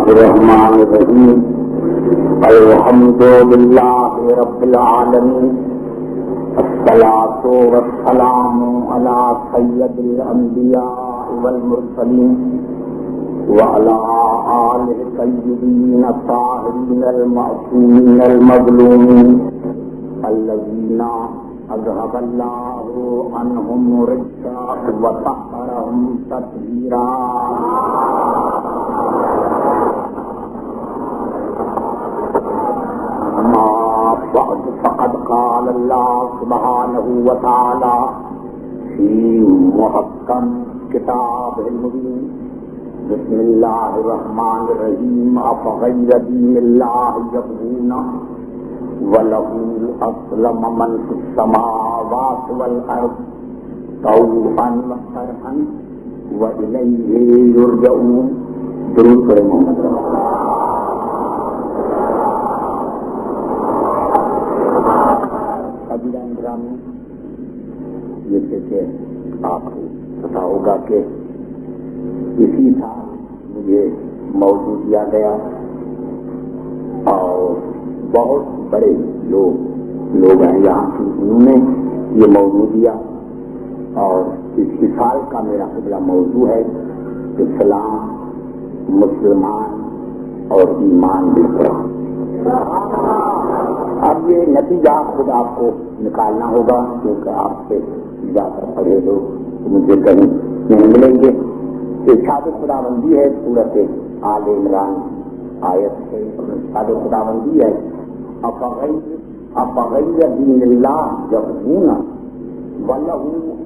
الرحمن الرحیم الحمد للہ رب العالمین الصلاۃ والسلام علی سید الانبیاء والمرسلین وعلی آلہ الطیبین الطاہرین المعصومین المظلومین الذین اذهب اللہ عنہم الرجس وطہرہم تطہیرا. بعد فقد قال اللہ سبحانہ وتعالی فی محکم کتاب المبین بسم اللہ الرحمن الرحیم افغیر دین اللہ یبغون وَلَهُ أَسْلَمَ مَنْ فِي السَّمَاوَاتِ وَالْأَرْضِ طَوْعًا وَكَرْهًا وَإِلَيْهِ يُرْجَعُونَ. درود پر محمد. حاضرین گرامی، جیسے کہ آپ کو پتا ہوگا کہ اسی سال مجھے موضوع دیا گیا اور بہت بڑے لوگ ہیں یہاں کی، انہوں نے یہ موضوع دیا اور اس سال کا میرا اگلا موضوع ہے اسلام، مسلمان اور ایمان بالقرآن. اب یہ نتیجہ خود آپ کو نکالنا ہوگا کیونکہ آپ سے جا کر پڑھے لوگ مجھے کہیں نہیں ملیں گے. ارشاد خداوندی ہے سورۃ آل عمران آیت ہے، ارشاد خداوندی ہے افغیر دین اللہ یبغون وَلَهُ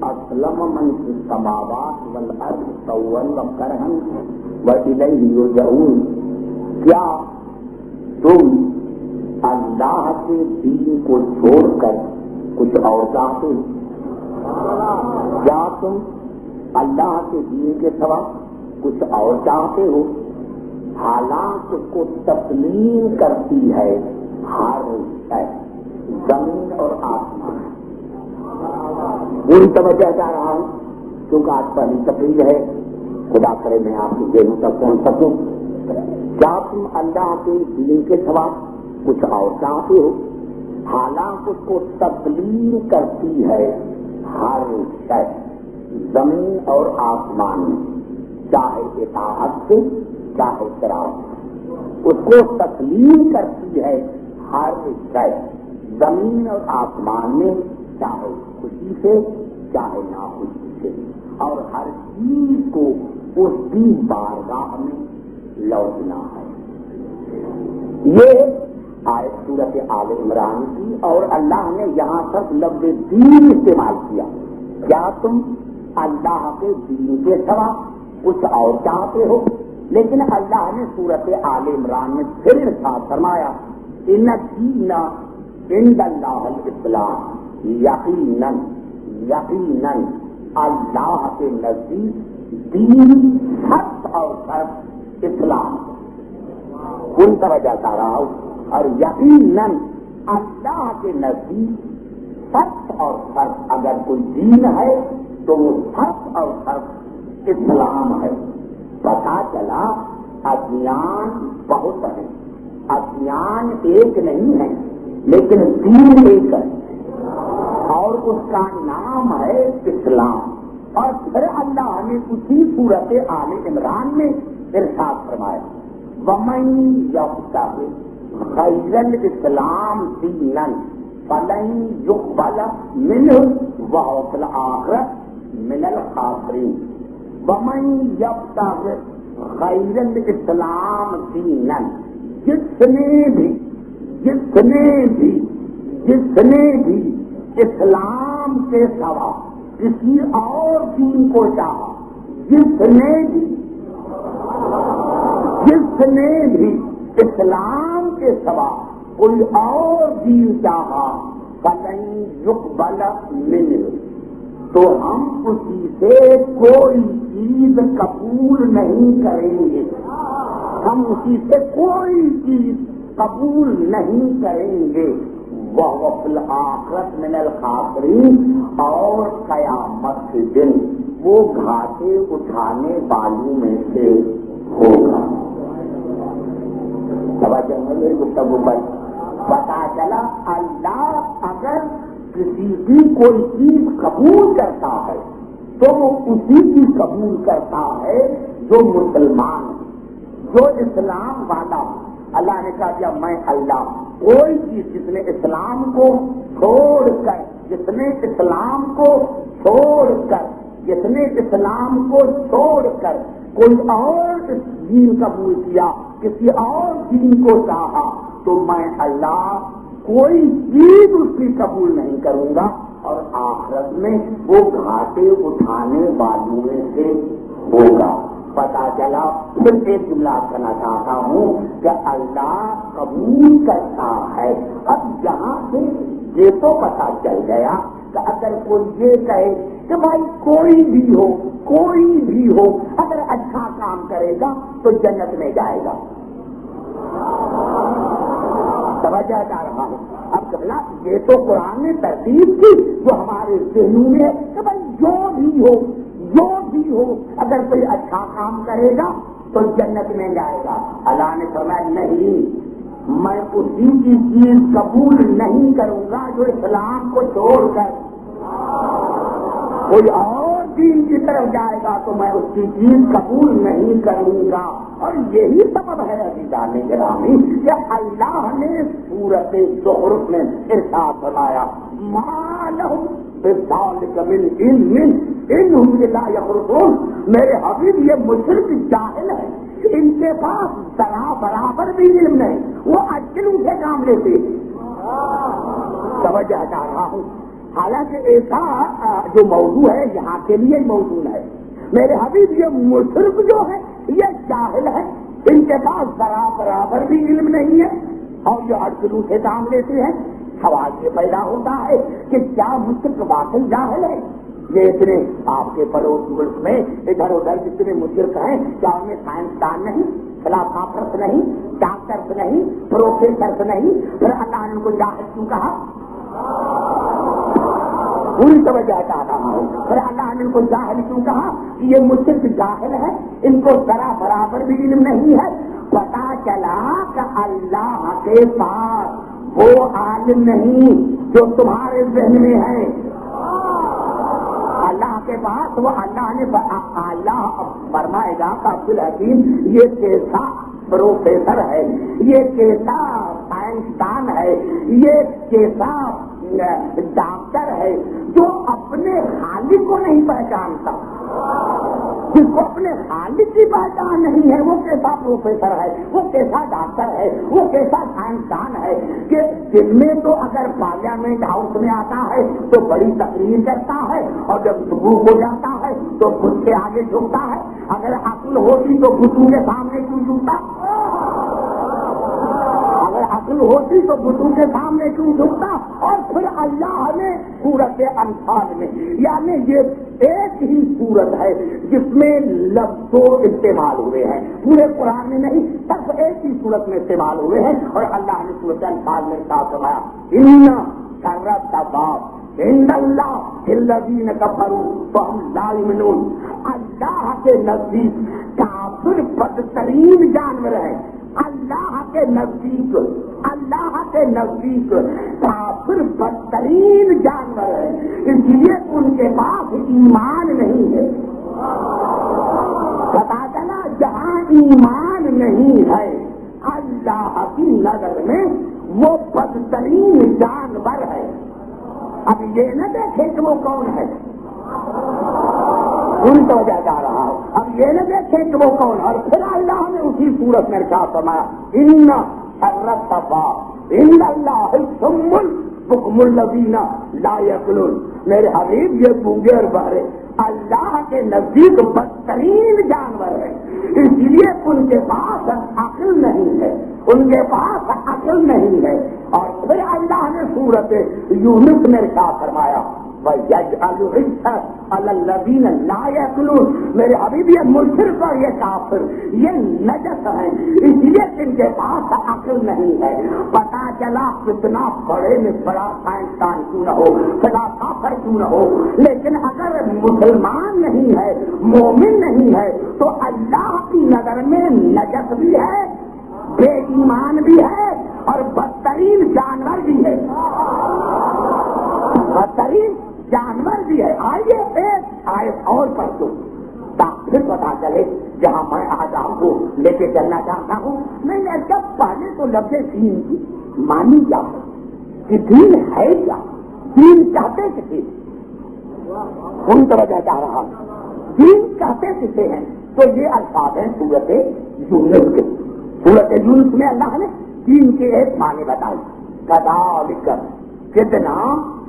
أَسْلَمَ مَنْ فِي السَّمَاوَاتِ وَالْأَرْضِ طَوْعًا وَكَرْهًا وَإِلَيْهِ يُرْجَعُونَ. کیا تم اللہ کے دین کو چھوڑ کر کچھ اور چاہتے ہو؟ کیا تم اللہ کے دین کے سوا کچھ اور چاہتے ہو؟ حالانکہ اس کو تسلیم کرتی ہے ہر شے، زمین اور آسمان. پوری توجہ چاہ رہا ہوں کیونکہ آج پہلی تقریر ہے، خدا کرے میں آپ کی ذہنوں تک پہنچ سکوں. کیا تم اللہ کے دین کے سوا کچھ اور چاہتے ہو؟ حالانکہ اس کو تسلیم کرتی ہے ہر شے، زمین اور آسمان میں، چاہے اطاعت سے چاہے شراب، اس کو تسلیم کرتی ہے ہر شے، زمین اور آسمان میں، چاہے خوشی سے چاہے ناخوشی سے، اور ہر چیز کو اس کی بارگاہ میں لوٹنا ہے. یہ آیت سورۃ آل عمران کی، اور اللہ نے یہاں تک لفظ دین استعمال کیا. کیا تم اللہ کے دین کے سوا کچھ اور چاہتے ہو؟ لیکن اللہ نے سورۃ آل عمران میں پھر ارشاد فرمایا ان الدین عند اللہ الاسلام. یقیناً اللہ کے نزدیک دین سچ اور سچ اسلام. کن توجہ چاہ رہا ہوں. اور یقیناً اللہ کے نزدیک سچ اور سچ اگر کوئی دین ہے تو وہ سچ اور سچ اسلام ہے. پتا چلا ادیان بہت ہیں، ادیان ایک نہیں ہے لیکن دین ایک ہے اور اس کا نام ہے اسلام. اور پھر اللہ نے اسی سورۃ آل عمران میں ارشاد فرمایا وَمَن يَبْتَغِ غَيْرَ الْإِسْلَامِ دِينًا فَلَن يُقْبَلَ مِنْهُ وَهُوَ فِي الْآخِرَةِ مِنَ الْخَاسِرِينَ. وَمَن يَبْتَغِ غَيْرَ الْإِسْلَامِ دِينًا، جس نے بھی اسلام کے سوا کسی اور دین کو چاہا، جس نے بھی اسلام کے سوا کوئی اور دین چاہا فَلَن يُقْبَلَ مِنْهُ، تو ہم اسی سے کوئی چیز قبول نہیں کریں گے. ہم اسی سے کوئی چیز قبول نہیں کریں گے. وَهُوَ فِي الْآخِرَةِ مِنَ الْخَاسِرِينَ، اور قیامت کے دن وہ گھاٹے اٹھانے والوں میں سے ہوگا. توجہ میری گفتگو پر پتا چلا اللہ اگر کسی کی کوئی چیز قبول کرتا ہے تو وہ اسی کی قبول کرتا ہے جو مسلمان، جو اسلام والا۔ اللہ نے کہا جب میں اللہ کوئی چیز جس نے اسلام کو چھوڑ کر، جس نے اسلام کو چھوڑ کر، جس نے اسلام کو چھوڑ کر کوئی اور دین قبول کیا، کسی اور دین کو چاہا، تو میں اللہ کوئی چیز اس کی قبول نہیں کروں گا، اور آخرت میں وہ گھاٹے اٹھانے والوں میں سے ہوگا۔ پتا چلا، صرف ایک جملہ کرنا چاہتا ہوں کہ اللہ قبول کرتا ہے۔ اب یہاں سے یہ تو پتا چل گیا کہ اگر کوئی یہ کہے کہ بھائی کوئی بھی ہو اگر اچھا کام کرے گا تو جنت میں جائے گا، توجہ جا رہا ہوں۔ اب قبلہ یہ تو قرآن نے ترتیب کی جو ہمارے ذہنوں میں ہے کہ بھائی جو بھی ہو اگر کوئی اچھا کام کرے گا تو جنت میں جائے گا۔ اللہ نے فرمایا نہیں، میں اسی کی چیز قبول نہیں کروں گا جو اسلام کو چھوڑ کر کوئی اور دین کی طرف جائے گا، تو میں اس کی چیز قبول نہیں کروں گا۔ اور یہی سبب ہے عزیزان گرامی کہ اللہ نے سورۃ زخرف میں ارشاد فرمایا ما لہم بذالک من علم ان ہم الا یخرصون۔ میرے حبیب یہ مشرک جاہل ہے، ان کے پاس ذرا برابر بھی علم نہیں، وہ عقلوں سے کام لیتے ہیں۔ توجہ کر رہا ہوں، حالانکہ ایسا جو موضوع ہے یہاں کے لیے موضوع ہے۔ میرے حبیب یہ مشرک جو ہے یہ جاہل ہے، ان کے پاس ذرا برابر بھی علم نہیں ہے اور یہ عقلوں سے کام لیتے ہیں۔ سوال یہ پیدا ہوتا ہے کہ کیا مشرک واقعی جاہل ہے؟ یہ اتنے آپ کے پڑوس ملک میں ادھر ادھر جتنے مشرک ہیں، کیا ان میں سائنسدان نہیں، فلاسفرس نہیں، ڈاکٹرس نہیں، پروفیسرس نہیں؟ پھر اللہ نے ان کو جاہل کیوں کہا؟ پوری توجہ چاہتا ہوں، پھر اللہ نے ان کو جاہل کیوں کہا؟ یہ مشرک جاہل ہے، ان کو ذرا برابر بھی علم نہیں ہے۔ پتا چلا کہ اللہ کے پاس وہ عالم نہیں جو تمہارے ذہن میں ہے۔ اللہ کے پاس وہ اللہ فرمائے گا عبد الحکیم یہ کیسا پروفیسر ہے، یہ کیسا سائنسدان ہے، یہ کیسا ڈاکٹر ہے جو اپنے خالق کو نہیں پہچانتا۔ جس کو اپنے خالق کی پہچان نہیں ہے وہ کیسا پروفیسر ہے، وہ کیسا ڈاکٹر ہے، وہ کیسا سائنسدان ہے کہ دن میں تو اگر پارلیمنٹ ہاؤس میں آتا ہے تو بڑی تقریر کرتا ہے، اور جب صبح ہو جاتا ہے تو خود کے آگے جھکتا ہے۔ اگر عقل ہوتی تو بتوں کے سامنے کیوں جھکتا؟ اگر عقل ہوتی تو بتوں کے سامنے کیوں جھکتا؟ اور پھر اللہ نے سورۃ انفال میں، یعنی یہ ایک ہی سورت ہے جس میں لفظوں استعمال ہوئے ہیں، پورے قرآن میں نہیں، صرف ایک ہی سورت میں استعمال ہوئے ہیں، اور اللہ نے سورۃ انفال میں کہا فرمایا ان شر الدواب عند اللہ الذین کفروا فہم لا یؤمنون۔ اللہ کے نزدیک کافر بدترین جانور ہے، اللہ کے نزدیک کافر بدترین جانور ہے، اس لیے ان کے پاس ایمان نہیں ہے۔ پتا چلا جہاں ایمان نہیں ہے اللہ کی نظر میں وہ بدترین جانور ہے۔ اب یہ نہ دیکھے کہ وہ کون ہے، ان کو جا رہا ہوں، اب یہ نہ دیکھے کہ وہ کون ہے۔ اور پھر اللہ نے اسی صورت میں کیا فرمایا ان شر الدواب عند اللہ الصم البکم الذین لا یعقلون۔ میرے حبیب یہ گونگے اور بہرے اللہ کے نزدیک بدترین جانور ہے، اس لیے ان کے پاس عقل نہیں ہے، ان کے پاس عقل نہیں ہے۔ اور پھر اللہ نے سورۃ یونس میں کیا فرمایا وَيَجْعَلُ الرِّجْسَ عَلَى الَّذِينَ لَا يَعْقِلُونَ۔ میرے حبیب یہ مشرک اور یہ کافر یہ نجس ہیں، اس لیے ان کے پاس عقل نہیں ہے۔ پتا چلا کتنا بڑے میں بڑا سائنسدان کیوں نہ ہو، فلاسفر کیوں نہ ہو، لیکن اگر مسلمان نہیں ہے، مومن نہیں ہے، تو اللہ کی نظر میں نجس بھی ہے، بے ایمان مسلمان بھی ہے اور بدترین جانور بھی ہے، بدترین جانور بھی ہے۔ آئیے ایک آیت اور پڑھ دو پھر پتا چلے جہاں میں آج آپ کو لے کے چلنا چاہتا ہوں۔ میں نے جب پہلے تو لفظ دین کی مانی کیا کہ دین ہے کیا، دین چاہتے کسے، ان توجہ چاہ رہا ہوں، دین چاہتے کسے ہیں؟ تو یہ الفاظ ہیں سورت یونس کے۔ سورت یونس میں اللہ نے دین کے ایک معنی بتائی، کذالک کدنا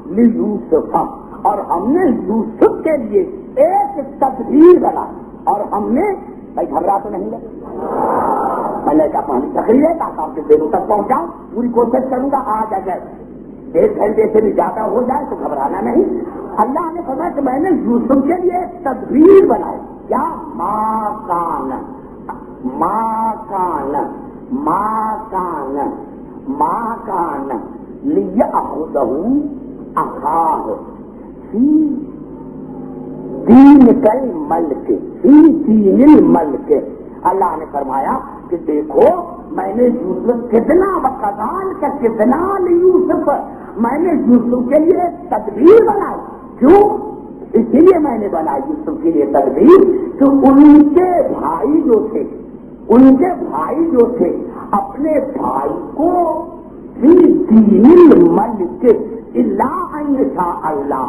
لیوسف، اور ہم نے یوسف کے لیے ایک تدبیر بنائی، اور ہم نے بھائی گھبرا تو نہیں لگا، میں نے کہا پانی تقریر ہے تاکہ آپ کے دنوں تک پہنچاؤں، پوری کوشش کروں گا۔ آج اگر 1 گھنٹے سے بھی زیادہ ہو جائے تو گھبرانا نہیں۔ اللہ نے فرمایا کہ میں نے یوسف کے لیے ایک تدبیر بنائی، کیا؟ ماں کان لیأخذہ اخاہ فی دین الملک، فی دین الملک۔ اللہ نے فرمایا کہ دیکھو میں نے یوسف کتنا وقدان کا کتنا یوسف، میں نے یوسف کے لیے تدبیر بنائی۔ کیوں؟ اسی لیے میں نے بنائی یوسف کے لیے تدبیر کہ ان کے بھائی جو تھے اپنے بھائی کو فی دین الملک الا ان شاء اللہ،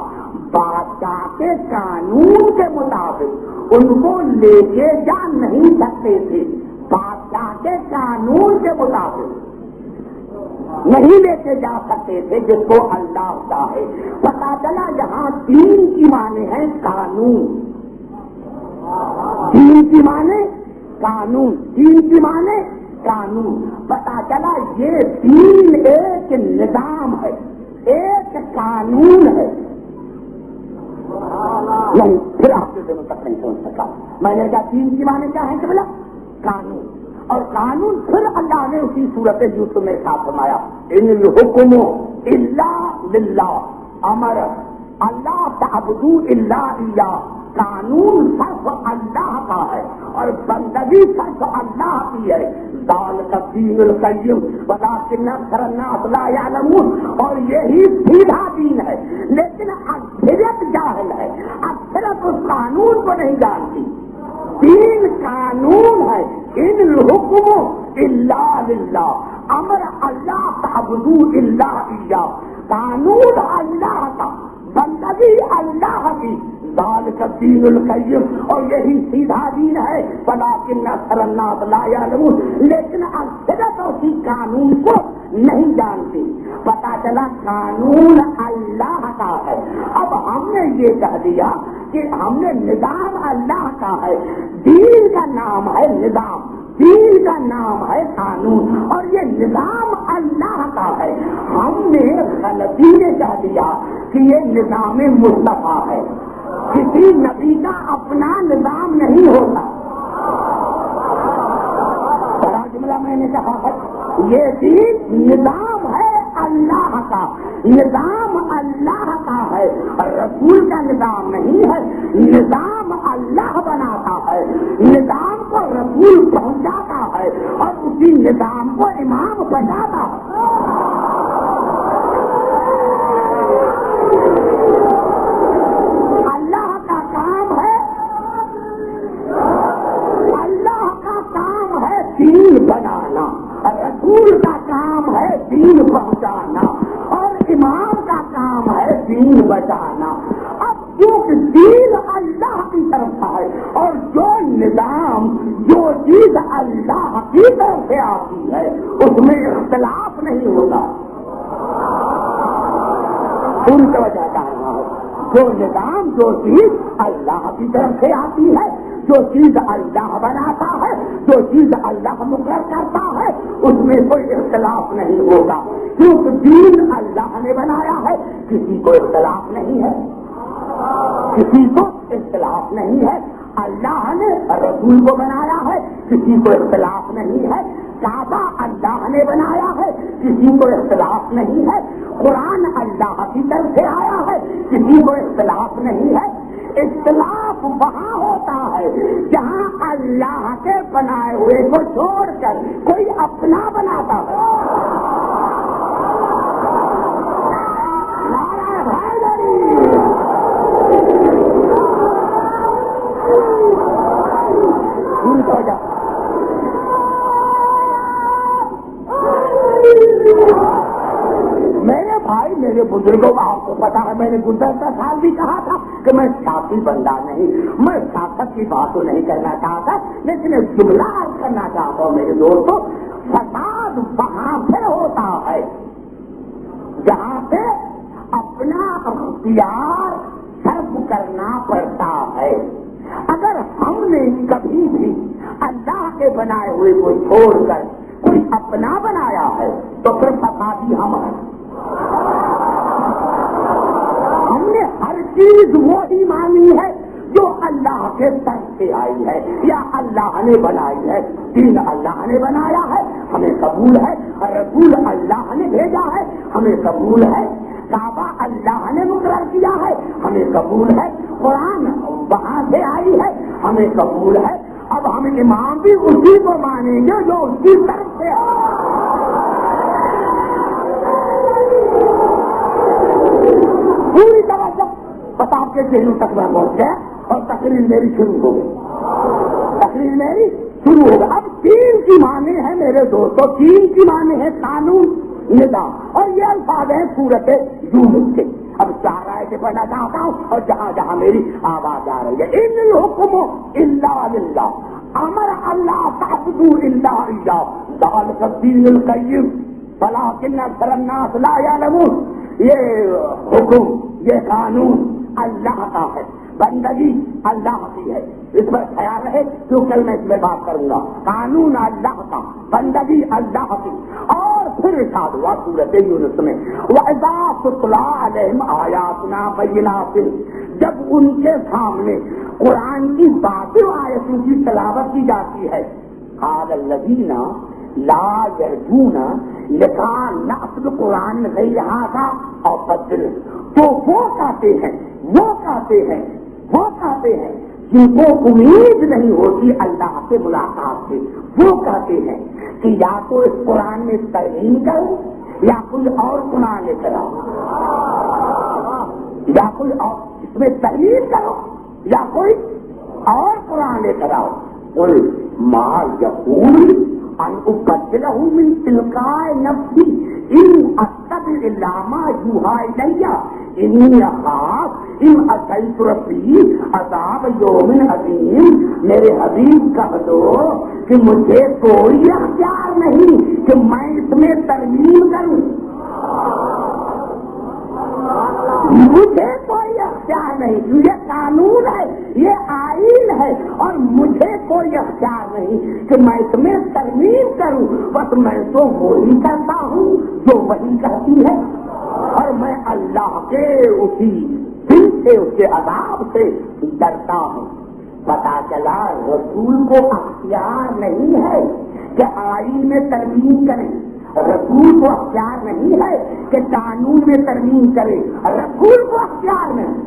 بادشاہ کے قانون کے مطابق ان کو لے کے جا نہیں سکتے تھے، بادشاہ کے قانون کے مطابق نہیں لے کے جا سکتے تھے جس کو اللہ چاہے۔ پتا چلا یہاں دین کی معنی ہے قانون، دین کی معنی قانون، دین کی معنی قانون۔ پتا چلا یہ دین ایک نظام ہے، ایک قانون ہے۔ نہیں پھر آپ کے دنوں تک نہیں سمجھ سکا۔ میں نے کہا دین کی معنی کیا ہے کہ بلا قانون، اور قانون پھر اللہ نے اسی صورت یوسف میں ساتھ فرمایا ان الحکم الا للہ، امر اللہ تعبدوا الا ایاہ، قانون صرف اللہ کا ہے اور بندگی صرف اللہ کی ہے۔ ذالک الدین القیم ولکن اکثر الناس لا یعلمون، اور یہی سیدھا دین ہے، لیکن اکثریت جاہل ہے، اکثریت اس قانون کو نہیں جانتی۔ دین قانون ہے، ان الحکم الا للہ، امر اللہ تعبدوا الا ایاہ، قانون اللہ کا، بندگی اللہ کی۔ ذالک الدین القیم، اور یہی سیدھا دین ہے، ولکن اکثر الناس لا یعلمون، لیکن اکثریت اسی قانون کو نہیں جانتی۔ پتا چلا قانون اللہ کا ہے۔ اب ہم نے یہ کہہ دیا کہ ہم نے نظام اللہ کا ہے، دین کا نام ہے نظام، دین کا نام ہے قانون، اور یہ نظام اللہ کا ہے۔ ہم نے غلطی میں کہہ دیا کہ یہ نظام مصطفیٰ ہے، کسی نبی کا اپنا نظام نہیں ہوتا۔ بڑا جملہ میں نے کہا ہے، یہ دین نظام ہے اللہ کا، نظام اللہ کا ہے، رسول کا نظام نہیں ہے۔ نظام اللہ بناتا ہے، نظام کو رسول پہنچاتا ہے، اور اسی نظام کو امام بناتا ہے۔ اللہ کا کام ہے، اللہ کا کام ہے دین بنانا، رسول کا کام ہے دین پہنچانا، اور امام کا کام ہے دین بچانا۔ اب کیونکہ دین اللہ کی طرف ہے، اور جو نظام جو چیز اللہ کی طرف سے آتی ہے اس میں اختلاف نہیں ہوتا۔ ان کی وجہ کہہ رہا ہوں، جو نظام جو چیز اللہ کی طرف سے آتی ہے، جو چیز اللہ بناتا ہے، جو چیز اللہ مقرر کرتا ہے، اس میں کوئی اختلاف نہیں ہوگا، کیونکہ دین اللہ نے بنایا ہے، کسی کو اختلاف نہیں ہے، کسی کو اختلاف نہیں ہے۔ اللہ نے رسول کو بنایا ہے، کسی کو اختلاف نہیں ہے۔ کعبہ اللہ نے بنایا ہے، کسی کو اختلاف نہیں ہے۔ قرآن اللہ کی طرف سے آیا ہے، کسی کو اختلاف نہیں ہے۔ اختلاف وہاں ہوتا ہے جہاں اللہ کے بنائے ہوئے کو چھوڑ کر کوئی اپنا بناتا میرے بزرگوں آپ کو پتا ہے میں نے گزرتا سال بھی کہا تھا کہ میں سیاسی بندہ نہیں, میں سیاست کی بات تو نہیں کرنا چاہتا, لیکن ایک جملہ کرنا چاہتا ہوں میرے دوستوں. فساد وہاں پہ ہوتا ہے جہاں پہ اپنا اختیار صرف کرنا پڑتا ہے. اگر ہم نے کبھی بھی اللہ کے بنائے ہوئے کو چھوڑ کر کوئی اپنا بنایا ہے تو پھر فسادی ہم ہیں. ہم نے ہر چیز وہی مانی ہے جو اللہ کے طرف سے آئی ہے یا اللہ نے بنائی ہے. دین اللہ نے بنایا ہے, ہمیں قبول ہے. رسول اللہ نے بھیجا ہے, ہمیں قبول ہے. کعبہ اللہ نے مقرر کیا ہے, ہمیں قبول ہے. قرآن وہاں سے آئی ہے, ہمیں قبول ہے. اب ہم امام بھی اسی کو مانیں گے جو اس کی طرف سے پوری طرح سے بتا کے ذہن تک میں پہنچ گیا اور تقریر میری شروع ہو گئی. تقریر میری شروع ہو گئی. اب تین کی معنی ہے میرے دوستوں, تین کی معنی ہے قانون, نظام, اور یہ الفاظ ہیں سورت یونس کے. اب چار آیتیں پڑھنا چاہتا ہوں اور جہاں جہاں میری آواز آ رہی ہے. ان الحکم الا للہ, امر اللہ تعبدوا الا اياه ذلك الدين القيم ولكن اکثر الناس لا يعلمون. یہ حکم, یہ قانون اللہ کا ہے, بندگی اللہ کی ہے. اس پر خیال رہے کیوں کل میں اس میں بات کروں گا. قانون اللہ کا, بندگی اللہ کی. اور پھر ارشاد ہوا سورۃ یونس میں وَإِذَا تُتْلَىٰ عَلَيْهِمْ آيَاتُنَا بَيِّنَاتٍ, جب ان کے سامنے قرآن کی باطل آیتوں کی تلاوت کی جاتی ہے. قَالَ الَّذِينَ لَا يَرْجُونَ لِقَاءَ نَأْتِ بِقُرْآنٍ غَيْرِ هَٰذَا أَوْ بَدِّلْهُ, تو وہ کہتے ہیں جن کو امید نہیں ہوتی اللہ سے ملاقات سے, وہ کہتے ہیں کہ یا تو اس قرآن میں ترمیم کرو یا کوئی اور قرآن لے کر آؤ, یا کوئی اور اس میں ترمیم کرو یا کوئی اور قرآن لے کر آؤ. قل ما یقول ان ابدلہ من تلقاء نفسی ان اتبع الا ما یوحی الی انی اخاف ان عصیت ربی عذاب یوم عظیم. میرے حبیب کہہ دو کہ مجھے کوئی اختیار نہیں کہ میں اس میں ترمیم کروں, مجھے کوئی اختیار نہیں. یہ قانون ہے, یہ آئین ہے, اور مجھے کوئی اختیار نہیں کہ میں اس میں ترمیم کروں. بس میں تو وہی کرتا ہوں جو وہی کہتی ہے, اور میں اللہ کے اسی دل سے, اس کے عذاب سے ڈرتا ہوں. پتا چلا رسول کو اختیار نہیں ہے کہ آئین میں ترمیم کریں, رسول کو اختیار نہیں ہے کہ قانون میں ترمیم کرے, رسول کو اختیار نہیں.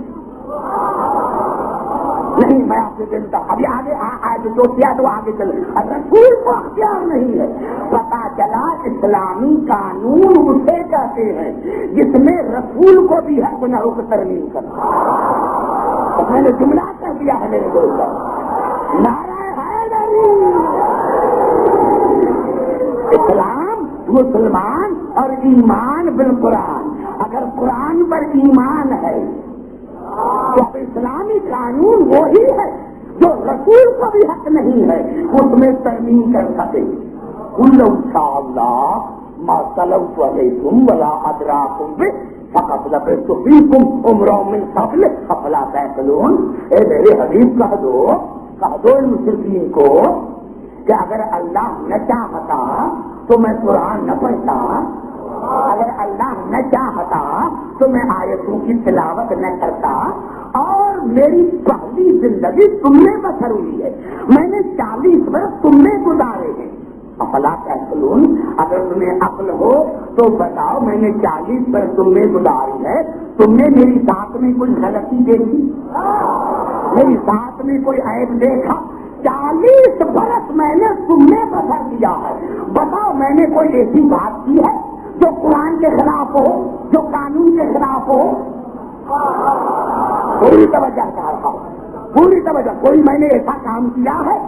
میں آپ سے کہتا ابھی آگے جو کیا تو آگے چلے. رسول کو اختیار نہیں ہے. پتا چلا اسلامی قانون اسے کہتے ہیں جس میں رسول کو بھی حق نہ ہو ترمیم کرنا. میں نے جملہ کر دیا ہے میرے دوست, نعرہ حیدری. اسلام, مسلمان اور ایمان بالقرآن. اگر قرآن پر ایمان ہے تو اسلامی قانون وہی ہے جو رسول کو بھی حق نہیں ہے اس میں ترمیم کر سکے. قل ان شاء اللہ ما صلوت علیکم ولا ادراکم بہ فقط لبثت فیکم عمرا من قبل افلا تعقلون. اے میرے حبیب کہہ دو ان مشرکین کو کہ اگر اللہ نہ چاہتا تو میں قرآن نہ پڑھتا, اگر اللہ نہ چاہتا تو میں آیتوں کی تلاوت نہ کرتا, اور میری پہلی زندگی تم نے بسر ہوئی ہے, میں نے 40 برس تم نے گزارے ہیں. افلا تعقلون, اگر تمہیں عقل ہو تو بتاؤ میں نے 40 برس تم نے گزاری ہے, تم نے میری ذات میں کوئی غلطی دیکھی, میری ذات میں کوئی عیب دیکھا؟ 40 برس میں نے تم نے بسر کیا ہے, بتاؤ میں نے کوئی ایسی بات کی ہے جو قرآن کے خلاف ہو, جو قانون کے خلاف ہو؟ پوری توجہ چاہ رہا ہوں, پوری توجہ. کوئی میں نے ایسا کام کیا ہے,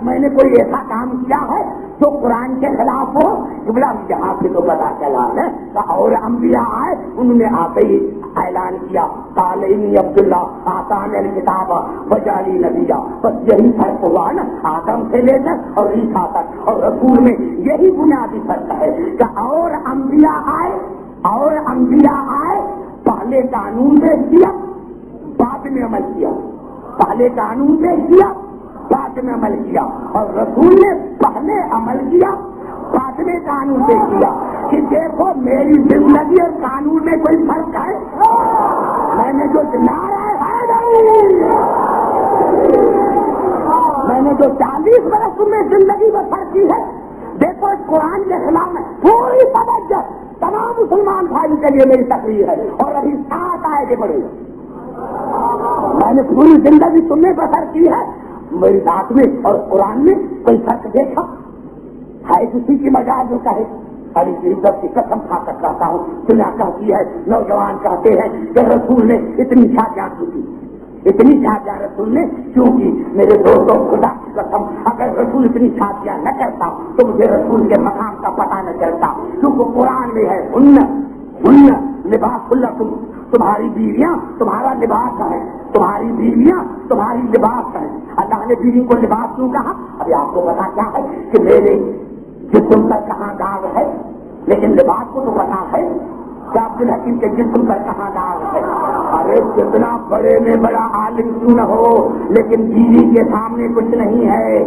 میں نے کوئی ایسا کام کیا ہے جو قرآن کے خلاف ہو جملہ جہاں سے تو پتا چلا ہے اور انبیاء آئے انہوں نے آتے ہی اعلان کیا قال انی عبداللہ آتانی الکتاب وجعلنی نبیا. بس یہی فرق ہوا نا آدم سے لے کر اور عیسیٰ تک اور رسول میں یہی بنیادی فرق ہے کہ اور انبیاء آئے پہلے قانون پیش کیا بعد میں عمل کیا, پہلے قانون پیش کیا بعد میں عمل کیا, اور رسول نے پہلے عمل کیا بعد میں قانون پیش کیا کہ دیکھو میری زندگی اور قانون میں کوئی فرق ہے. میں نے جو میں نے جو 40 برس میں زندگی میں فرق کی ہے, دیکھو اس قرآن کے خلاف میں پوری توجہ تمام مسلمان بھائی کے لیے میری تقریر ہے اور ابھی 7 آئے کے بڑے میں نے پوری زندگی تمہیں بسر کی ہے. میری بات میں اور قرآن میں کوئی فرق دیکھا ہے کسی کی مجال جو کہے ابھی کی عزت کی قسم کھا کر کہتا ہوں دنیا کہتی ہے نوجوان کہتے ہیں کہ رسول نے اتنی شادیاں کی تھی, اتنی شادیاں رسول نے کیوں کی. میرے دوستوں خدا کی قسم اگر رسول اتنی شادیاں نہ کرتا تو مجھے رسول کے مقام کا پتہ نہ چلتا, کیونکہ قرآن میں ہے ہن لباس لکم, تمہاری بیویاں تمہارا لباس ہے, تمہاری بیویاں تمہاری لباس ہے. اللہ نے بیوی کو لباس کیوں کہا؟ ابھی آپ کو پتا کیا ہے کہ میرے جسم پر کہاں داغ ہے, لیکن لباس کو تو پتا ہے کہ عبد الحکیم کے جسم پر کہاں داغ ہے. ارے کتنا بڑے میں بڑا عالم کیوں نہ ہو لیکن بیوی کے سامنے کچھ نہیں ہے.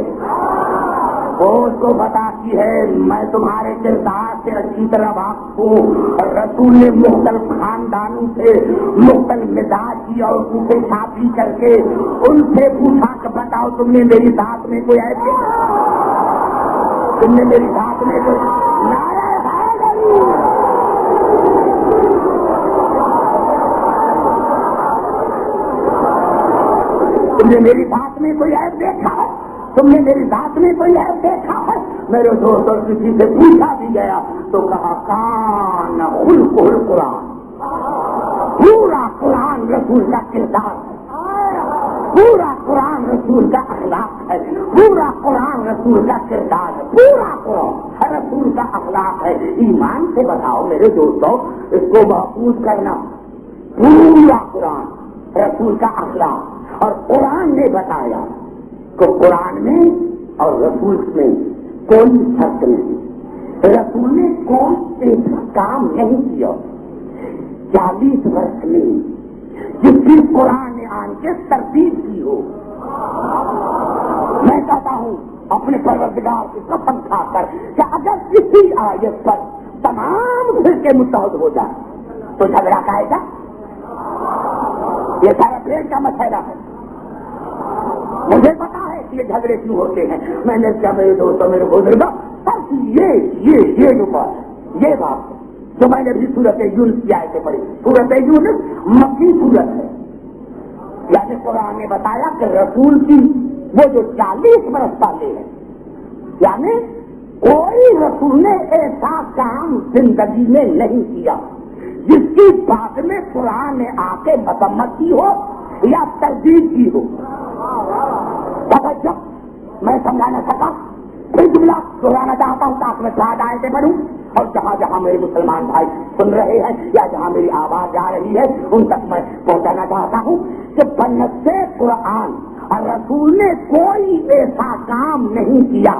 وہ اس کو بتاتی ہے میں تمہارے کردار سے اچھی طرح واقف ہوں. اور رسول نے مختلف خاندانوں سے مختلف مزاج کی اور ان سے شادی کر کے ان سے پوچھا کہ بتاؤ تم نے میری ذات میں کوئی ایسے, تم نے میری ذات میں کوئی تم نے میری ذات میں کوئی ایپ دیکھا ہے, تم نے میری ذات میں کوئی ایپ دیکھا ہے. میرے دوستوں کسی سے پوچھا بھی گیا تو کہا کان خلق القرآن, پورا قرآن رسول کا کردار ہے, پورا قرآن رسول کا اخلاق ہے, پورا قرآن رسول کا کردار ہے, پورا قرآن رسول کا اخلاق ہے. ایمان سے بتاؤ میرے دوستوں اس کو محفوظ کرنا. پورا قرآن رسول کا اخلاق, اور قرآن نے بتایا کہ قرآن میں اور رسول میں کوئی فرق نہیں. رسول نے کوئی ایسا کام نہیں کیا 40 برس میں جس کی قرآن نے آن کے ترتیب کی ہو. میں کہتا ہوں اپنے پروردگار کی قسم کھا کر کہ اگر کسی آیت پر تمام فرقے متحد ہو جائے تو جھگڑا کہے گا. یہ سارا پیٹ کا مسئلہ ہے. مجھے پتا ہے کہ یہ جھگڑے کیوں ہوتے ہیں. میں نے کیا میرے دوستوں میرے بزرگوں یہ جو بات یہ بات جو میں نے بھی سورت یونس کی آیتیں پڑھی. سورت یونس مکی سورت ہے, یعنی قرآن نے بتایا کہ رسول کی وہ جو 40 برس پہلے ہے, یعنی کوئی رسول نے ایسا کام زندگی میں نہیں کیا جس کی بات میں قرآن نے آ کے مذمت کی ہو یا تردید کی ہو. جب میں سمجھا نہ سکا پھر جملہ دہرانا چاہتا ہوں تاکہ میں 4 آیتیں پڑھوں اور جہاں جہاں میرے مسلمان بھائی سن رہے ہیں یا جہاں میری آواز جا رہی ہے ان تک میں پہنچانا چاہتا ہوں کہ بنت قرآن اور رسول نے کوئی ایسا کام نہیں کیا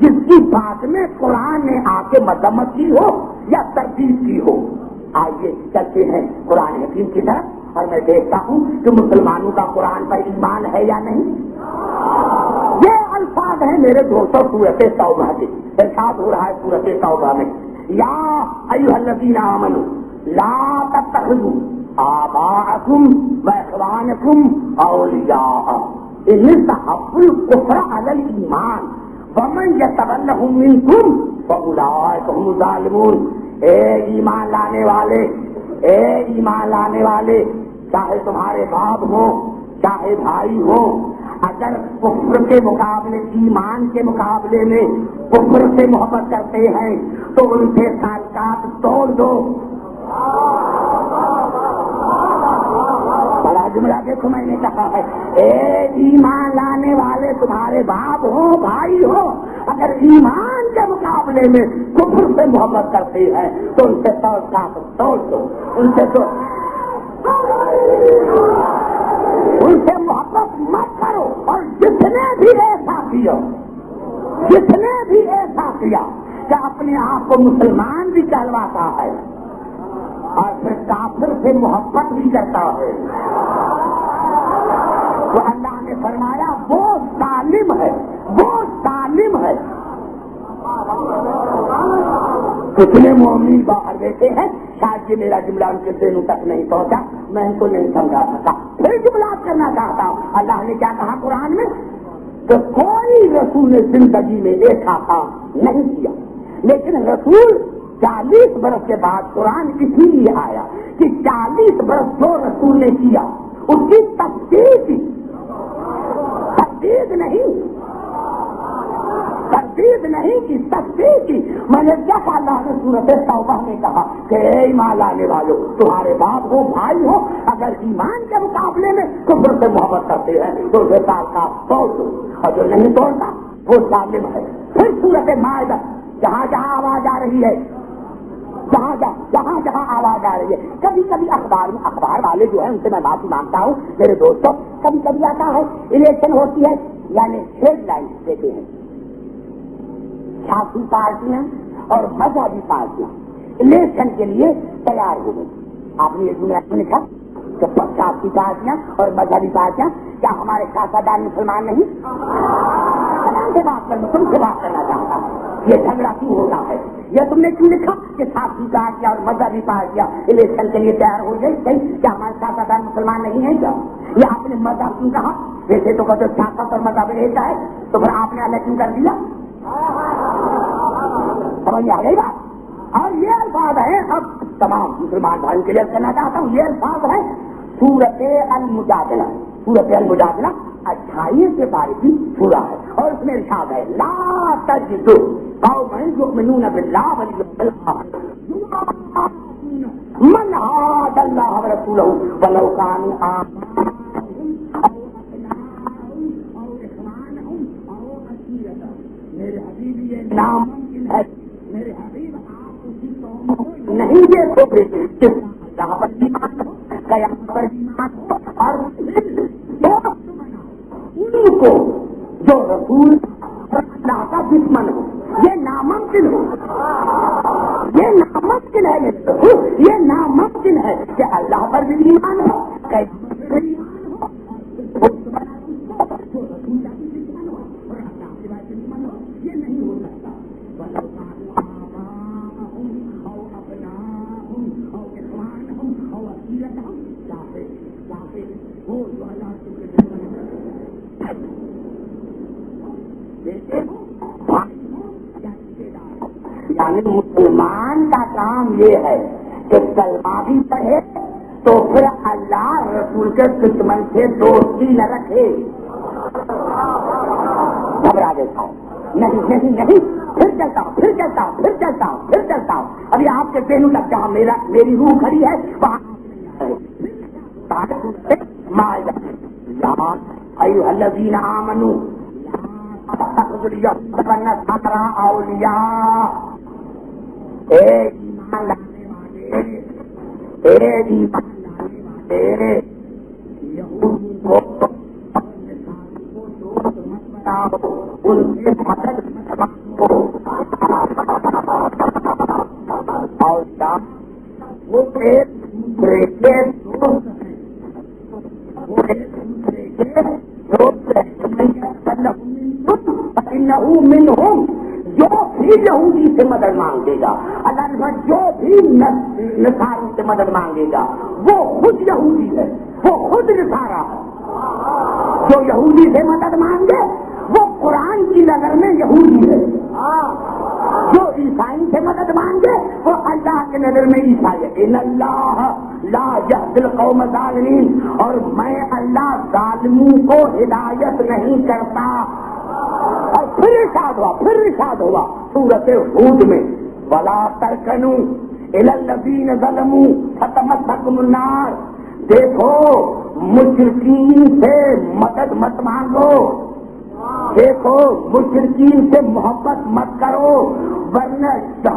جس کی بات میں قرآن نے آ کے مذمت کی ہو یا تردید کی ہو. آئیے چلتے ہیں قرآن حکیم کی طرف اور میں دیکھتا ہوں کہ مسلمانوں کا قرآن پر ایمان ہے یا نہیں. یہ الفاظ ہیں میرے دوستوں سورت توبہ کے, ارشاد ہو رہا ہے سورت توبہ میں یا ایھا الذین آمنوا لا تتخذوا آباءکم واخوانکم اولیاء ان استحبوا الکفر علی الایمان ومن یتولہم منکم فاولئک هم الظالمون. اے ایمان لانے والے, اے ایمان لانے والے, چاہے تمہارے باپ ہوں چاہے بھائی ہوں, اگر کفر کے مقابلے ایمان کے مقابلے میں کفر سے محبت کرتے ہیں تو ان سے تعلقات توڑ دو. بڑا جملہ دیکھو میں نے کہا ہے اے ایمان لانے والے تمہارے باپ ہو بھائی ہو, اگر ایمان کے مقابلے مقابلے میں کفر سے محبت کرتے ہیں تو ان سے توڑ دو، ان سے محبت مت کرو. اور جتنے بھی ایسا کیا کہ اپنے آپ کو مسلمان بھی کہلواتا ہے اور پھر کافر سے محبت بھی کرتا ہے، تو اللہ نے فرمایا وہ ظالم ہے. کتنے مومن باہر بیٹھے ہیں، شاید یہ میرا جملہ ان کے دلوں تک نہیں پہنچا، میں ان کو نہیں سمجھا سکا. پھر جملہ کرنا چاہتا ہوں. اللہ نے کیا کہا قرآن میں کہ کوئی رسول نے زندگی میں ایسا کام نہیں کیا، لیکن رسول 40 برس کے بعد قرآن اسی لیے آیا کہ 40 برس جو رسول نے کیا اس کی تفصیل کی. میں نے کیا کہا، اللہ نے سورۃ توبہ میں کہا کہ اے ایمان لانے والو، تمہارے باپ ہو، بھائی ہو، اگر ایمان کے مقابلے میں کفر سے محبت کرتے ہیں تو اسے سال کا توڑ دو، اور جو نہیں توڑتا وہ ظالم ہے. پھر سورۃ مائدہ جہاں جہاں آواز آ رہی ہے، جہاں آواز آ رہی ہے، کبھی کبھی اخبار والے جو ہیں ان سے میں معافی مانگتا ہوں میرے دوستوں، کبھی کبھی آتا ہے الیکشن ہوتی ہے، یعنی ہیڈ لائن دیتے ہیں سیاسی پارٹیاں اور مذہبی پارٹیاں الیکشن کے لیے تیار ہو گئی. آپ نے یہ لکھا کہ سیاسی پارٹیاں اور مذہبی پارٹیاں، کیا ہمارے سیاستدان مسلمان نہیں؟ سے بات کرنا چاہتا ہوں، یہ جھگڑا کیوں ہوتا ہے؟ یہ تم نے کیوں لکھا کہ سیاسی پارٹیاں اور مذہبی پارٹیاں الیکشن کے لیے تیار ہو گئی؟ کیا ہمارے سیاستدان مسلمان نہیں ہیں کیا؟ یا آپ نے مذہب کیوں کہا؟ ویسے تو کہتے سیاست اور مذہب ایک ہے، تو پھر آپ نے الگ کیوں کر دیا؟ سمجھ آ گئی بات؟ اور یہ الفاظ ہے، اب تمام مسلمان بھائی کے لیے کہنا چاہتا ہوں، یہ الفاظ ہے سورۃ المجادلہ. سورۃ المجادلہ 28 سے بارے کی سورہ ہے، اور اس میں ارشاد ہے لا تجد قوما یؤمنون باللہ والیوم الآخر من حاد اللہ ورسولہ ولو کانوا آباءهم او ابناءهم او اخوانهم او عشیرتهم. میرے حبیب یہ ناممکن ہے، میرے حبیب آپ اسی قوم کو نہیں دیکھو گے جہاں پر ایمان ہو، قیامت پر ایمان ہو، اور دوست بنا ان کو جو رسول اللہ کا دشمن ہو. یہ ناممکن ہو، یہ ناممکن ہے میرے دوست، یہ ناممکن ہے کہ اللہ پر بھی ایمان ہو، قیامت پر بھی ایمان ہو، دوست بنا ان کو جو رسول کا بھی دشمن ہو اور اللہ کے بعد دشمن ہو. یہ نہیں ہو سکتا. ولو کانوا آباءهم او ابناءهم او اخوانهم او عشیرتهم، کافر وہ جو اللہ کے دشمن ہے، بیٹے ہو، بھائی ہو یا رشتے دار. یعنی مسلمان کا کام یہ ہے کہ کلمہ بھی پڑھے تو پھر اللہ رسول کے دشمن سے دوستی نہ رکھے. گھبرا دیتا ہوں، نہیں پھر چلتا ہوں. ابھی آپ کے پہلو تک جہاں میری روح کھڑی ہے وہاں ایھا الذین آمنوا تتخذوا اليهود والنصارى اولیاء. ایمان لانے والے یہود کو دوست مت بناؤ، ان سے مدد مت مانگو. اولیاء وہ ایک دوسرے کے دوست ہیں، وہ ایک دوسرے کے دوست ہیں. فإنه منهم، جو بھی یہودی سے مدد مانگے گا، اللہ نے جو بھی نصاروں سے مدد مانگے گا وہ خود یہودی ہے، وہ خود نصارا ہے. جو یہودی سے مدد مانگے وہ قرآن کی نظر میں یہودی ہے. جو عیسائی سے مدد مانگے وہ اللہ کی نظر میں عیسائی ہے. ان اللہ لا یهدی القوم الظالمین، اور میں اللہ ظالموں کو ہدایت نہیں کرتا. اور پھر ارشاد ہوا سورۃ ہود میں ولا ترکنوا الی الذین ظلموا فتمسککم النار. دیکھو مشرکین سے مدد مت مانگو، دیکھو مشرکین سے محبت مت کرو،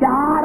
4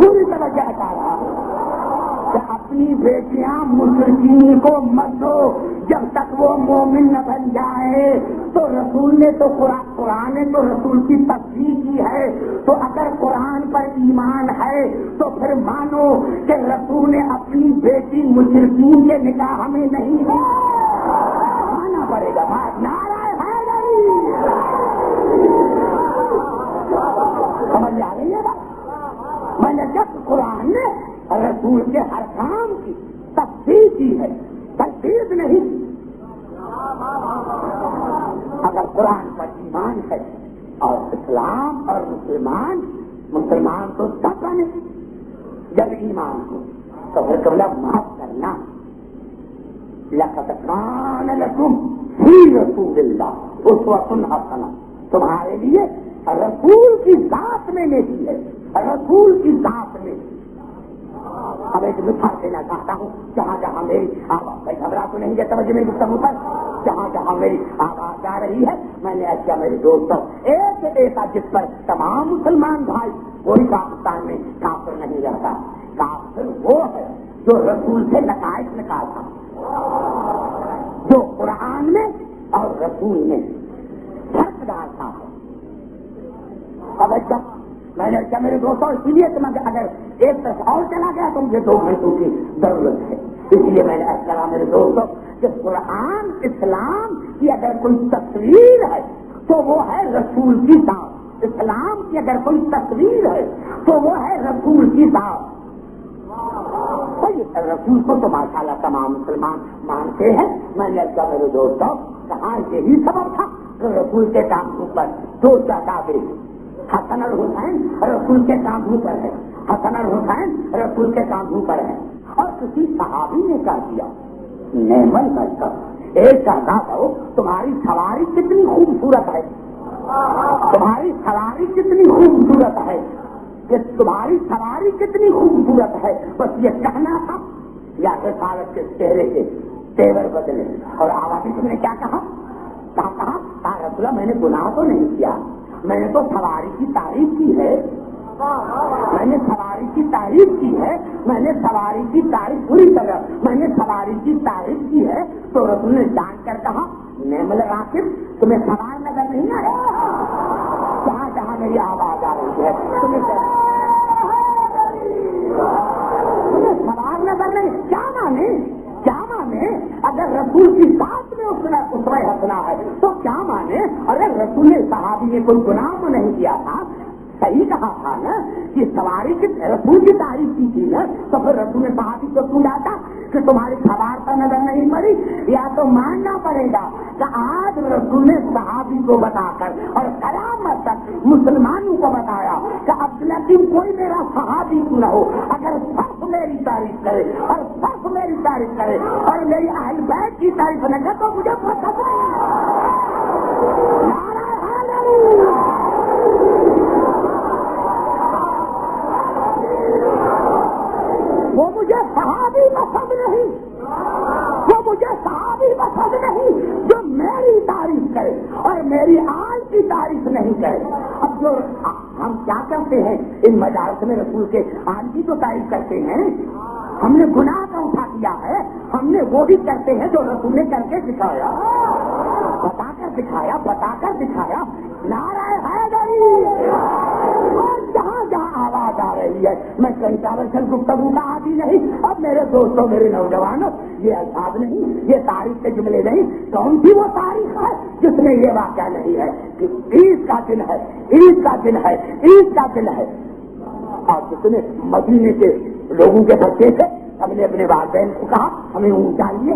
پوری توجہ عطا رہا کہ اپنی بیٹیاں مشرکین کو مت دو جب تک وہ مومن نہ بن جائے. تو رسول نے تو قرآن نے تو رسول کی تصدیق کی ہے. تو اگر قرآن پر ایمان ہے تو پھر مانو کہ رسول نے اپنی بیٹی مشرکین کے نکاح میں نہیں دی. مانا پڑے گا. نعرہ حیدری. سمجھ آ رہی ہے بات؟ میں نے جب قرآن نے رسول کے ہر کام کی تصدیق کی ہے، تصدیق نہیں کی. اگر قرآن پر ایمان ہے اور اسلام اور مسلمان تو سب بنے جب ایمان کو تو پھر قبلہ معاف کرنا. لقد کان لکم فی رسول اللہ اسوۃ حسنہ. تمہارے لیے رسول کی ذات میں نہیں ہے، رسول کی ذات میں. اب ایک مثال دینا چاہتا ہوں. جہاں جہاں میری آواز، گھبرا تو نہیں دیتا مجھے میری گفتگو پر، جہاں جہاں میری آواز جا رہی ہے میں نے اچھا میرے دوستوں ایک ایسا جس پر تمام مسلمان بھائی کوئی پاکستان میں کافر نہیں رہتا. کافر وہ ہے جو رسول سے نقائص نکالتا، جو قرآن میں اور رسول میں فرق ڈالتا ہے. اب اچھا میں نے کیا میرے دوستوں اسی لیے کہ اگر ایک طرف اور چلا گیا تو مجھے 2 گھنٹوں کی ضرورت ہے. اس لیے میں نے کہا میرے دوستوں کہ قرآن اسلام کی اگر کوئی تصویر ہے تو وہ ہے رسول کی ذات. اسلام کی اگر کوئی تصویر ہے تو وہ ہے رسول کی ذات. رسول کو تو ماشاءاللہ تمام مسلمان مانتے ہیں. میں نے کہا میرے دوستوں کہاں یہی سبب تھا کہ رسول کے کام پر 2 چاہتے حسن اور حسین رسول کے کاندھوں پر ہے. حسن اور حسین رسول کے کاندھوں پر ہے. اور کسی صحابی نے کہا دیا نیمل کر ایک کہتا ہو تمہاری سواری کتنی خوبصورت ہے، تمہاری سواری کتنی خوبصورت ہے، کہ تمہاری سواری کتنی خوبصورت ہے. بس یہ کہنا تھا یا رسالت کے چہرے کے تیور بدلے. اور آوازی تم نے کیا کہا رسول اللہ میں نے گناہ تو نہیں کیا، میں نے تو سواری کی تعریف کی ہے، میں نے سواری کی تعریف کی ہے، میں نے سواری کی تعریف پوری طرح میں نے سواری کی تعریف کی ہے. تو رسول نے جان کر کہا نیمل راکب تمہیں سوار نظر نہیں آیا؟ جہاں جہاں میری آواز آ رہی ہے تمہیں سوار نظر نہیں. کیا مانے اگر رسول کی ذات میں اس میں ہنسنا ہے تو کیا مانے؟ اگر رسول نے صحابی نے کوئی گناہ تو نہیں کیا تھا، صحیح کہا تھا نا کہ سواری کی رسول کی تعریف کی تھی نا، تو پھر رسول نے صحابی کو کیوں ڈالا کہ تمہاری سوار پر نظر نہیں پڑی؟ یا تو ماننا پڑے گا کہ آج رسول نے صحابی کو بتا کر اور قیامت تک مسلمانوں کو بتایا کہ اب لیکن کوئی میرا صحابی نہ ہو اگر صرف میری تعریف کرے اور صرف میری تعریف کرے اور میری اہل بیت کی تعریف نہ کرے تو مجھے پسند نہیں. وہ مجھے صحابی پسند نہیں، وہ مجھے صحابی پسند نہیں جو میری تعریف کرے اور میری آل کی تعریف نہیں کرے. اب جو ہم کیا کرتے ہیں ان مجالس میں رسول کے آل کی تو تعریف کرتے ہیں. ہم نے گناہ کا اٹھا کیا ہے، ہم نے وہ بھی کرتے ہیں جو رسول نے کر کے دکھایا، بتا کر دکھایا. نعرہ حیدری. جہاں جہاں آواز آ رہی ہے میں کہیں چاول گفتگو کا عادی نہیں. اب میرے دوستوں میرے نوجوانوں یہ الفاظ نہیں، یہ تاریخ کے جملے نہیں. کون سی وہ تاریخ ہے جس میں یہ واقعہ نہیں ہے کہ عید کا دن ہے، عید کا دن ہے، عید کا دن ہے. اور جتنے مدینے کے لوگوں کے بچے تھے ہم نے اپنے والدین کو کہا ہمیں اونٹ چاہیے،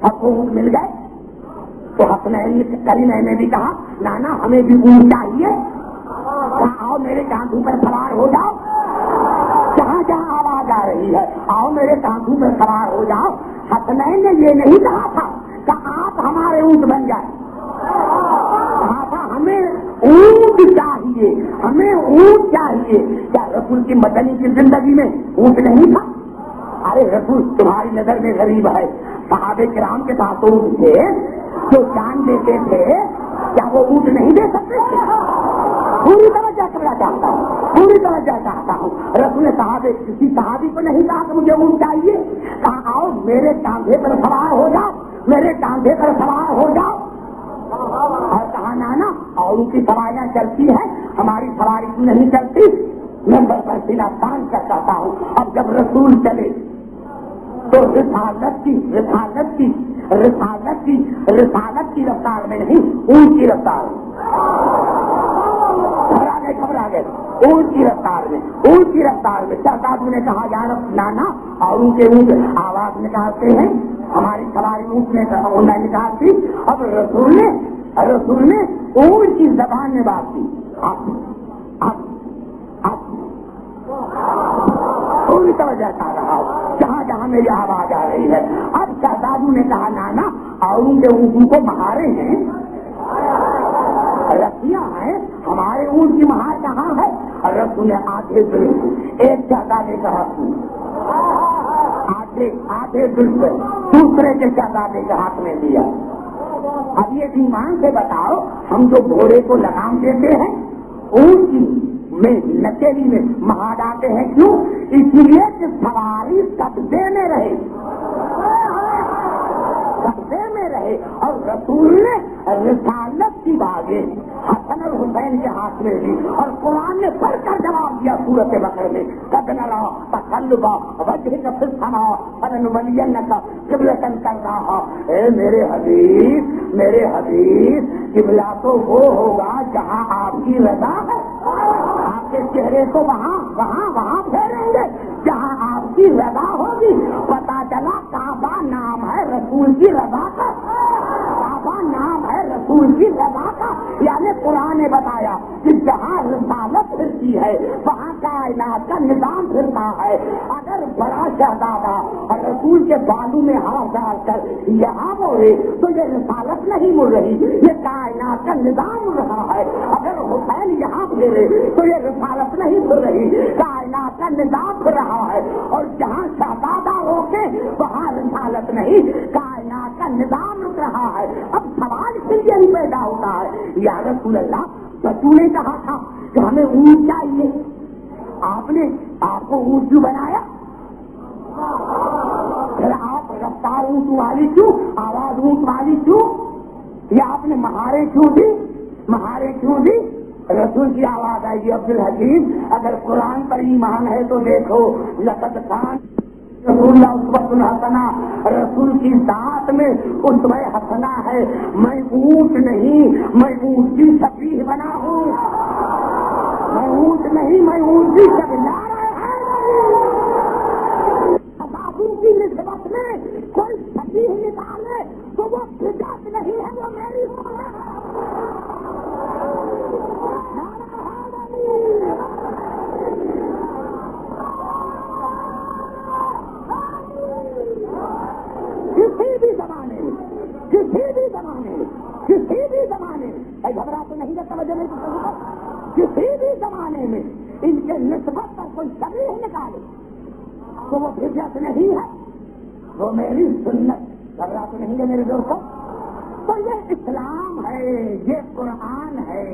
سب کو اونٹ مل گئے. تو حسنین کریم نے بھی کہا نانا ہمیں بھی اونٹ چاہیے، آؤ میرے کاندھوں پر سوار ہو جاؤ. جہاں جہاں آواز آ رہی ہے آؤ میرے کاندھوں پر سوار ہو جاؤ. حسنین نے یہ نہیں کہا تھا کہ آپ ہمارے اونٹ بن جائیں، کہا تھا ہمیں اونٹ چاہیے، ہمیں اونٹ چاہیے. کیا رسول کی مدنی کی زندگی میں اونٹ نہیں تھا؟ ارے رسول تمہاری نظر میں غریب ہے، صحابہ کرام کے ساتھ اونٹ تھے جو جان دیتے تھے، کیا وہ اونٹ نہیں دے سکتے تھے؟ پوری توجہ کرنا چاہتا ہوں، پوری توجہ چاہتا ہوں. رسول صحابے کسی صحابی کو نہیں کہا کہ مجھے اونٹ چاہیے, کہا آؤ میرے کاندھے پر سوار ہو جاؤ, میرے کاندھے پر سوار ہو جاؤ. اور کہا نانا اور ان کی سواریاں چلتی ہیں, ہماری سواری نہیں چلتی. نمبر پر سینہ تان کر چاہتا ہوں. اب جب رسول چلے تو رسالت کی رفتار میں نہیں, اونٹ کی رفتار میں. گھبرا گئے اونٹ کی رفتار میں. شہزادوں نے کہا یار نانا, اور ان کے اونٹ آواز نکالتے ہیں, ہماری سواری اونٹ میں نکالتی. اب رسول نے اونٹ کی زبان میں بات کی. پوری توجہ چاہ رہا ہوں جہاں جہاں میری آواز آ رہی ہے. اب شہزادوں نے کہا نانا اور ان کے اونٹوں کو مہارے ہیں, رسیاں ہیں, ہمارے اونٹ کی مہار کہاں ہے؟ اور رسول نے آدھے دل ایک شہزادے کا ہاتھ آدھے دل سے دوسرے کے شہزادے کے ہاتھ میں دیا. اب یہ ایمان سے بتاؤ, ہم جو گھوڑے کو لگام دیتے ہیں اونٹ کی میں نکیلی میں مہا ڈالتے ہیں, کیوں؟ اس لیے کہ سواری قبضے میں رہے. اور رسول نے رسالت کی بازیں حسن اور حسین کے ہاتھ میں دی, اور قرآن نے پڑھ کر جواب دیا سورۃ بقرہ میں, قدنرا تقلبا وجهك في السماء فلنولينك قبلة ترضاها. اے میرے حبیب قبلہ تو وہ ہوگا جہاں آپ کی رضا ہے. آپ کے چہرے کو وہاں پھیریں گے جہاں آپ کی رضا ہوگی. پتا چلا کعبہ نام ہے رسول کی رضا کا, کعبہ نام ہے رسول کی رضا کا. یعنی قرآن نے بتایا کہ جہاں رسالت پھرتی ہے وہاں کائنات کا نظام پھرتا ہے. اگر بڑا شہزادہ اور رسول کے بالوں میں ہاتھ ڈال کر یہاں بولے تو یہ رسالت نہیں مڑ رہی, یہ کائنات کا نظام مڑ رہا ہے. اگر حسین یہاں پھیرے تو یہ رسالت نہیں مڑ رہی, کائنات کا نظام پھر رہا ہے. اور جہاں شہزادہ روکے وہاں رسالت نہیں, کائنات کا نظام رک رہا ہے. اب سوال پھر یہی پیدا ہوتا ہے, یا رسول اللہ تو نے کہا تھا کہ ہمیں اونٹ چاہیے, آپ کو اونٹ کیوں بنایا؟ پھر آپ رفتار اونٹ والی کیوں, آواز اونٹ والی کیوں, یا آپ نے مہارے کیوں دی؟ رسول کی آواز آئے گی. عبدالحکیم اگر قرآن پر ایمان ہے تو دیکھو, لقد کان رسول اسوۃ حسنہ, رسول کی ذات میں اسوہ حسنہ ہے. میں اونٹ نہیں, میں اونٹ کی شبیہ بنا ہوں. میں اونٹ نہیں, میں اونٹ کی شبیہ. کی نسبت میں کوئی شبیہ نکالے تو وہ فطرت نہیں ہے, وہ میری کسی بھی زمانے میں گھبرا تو نہیں لگتا, وجہ نہیں, کسی بھی زمانے میں ان کے نسبت پر کوئی شبیہ نکالے تو وہ فطرت نہیں ہے, وہ میری سنت. گھبرا تو نہیں ہے میرے دوستوں. تو یہ اسلام ہے, یہ قرآن ہے.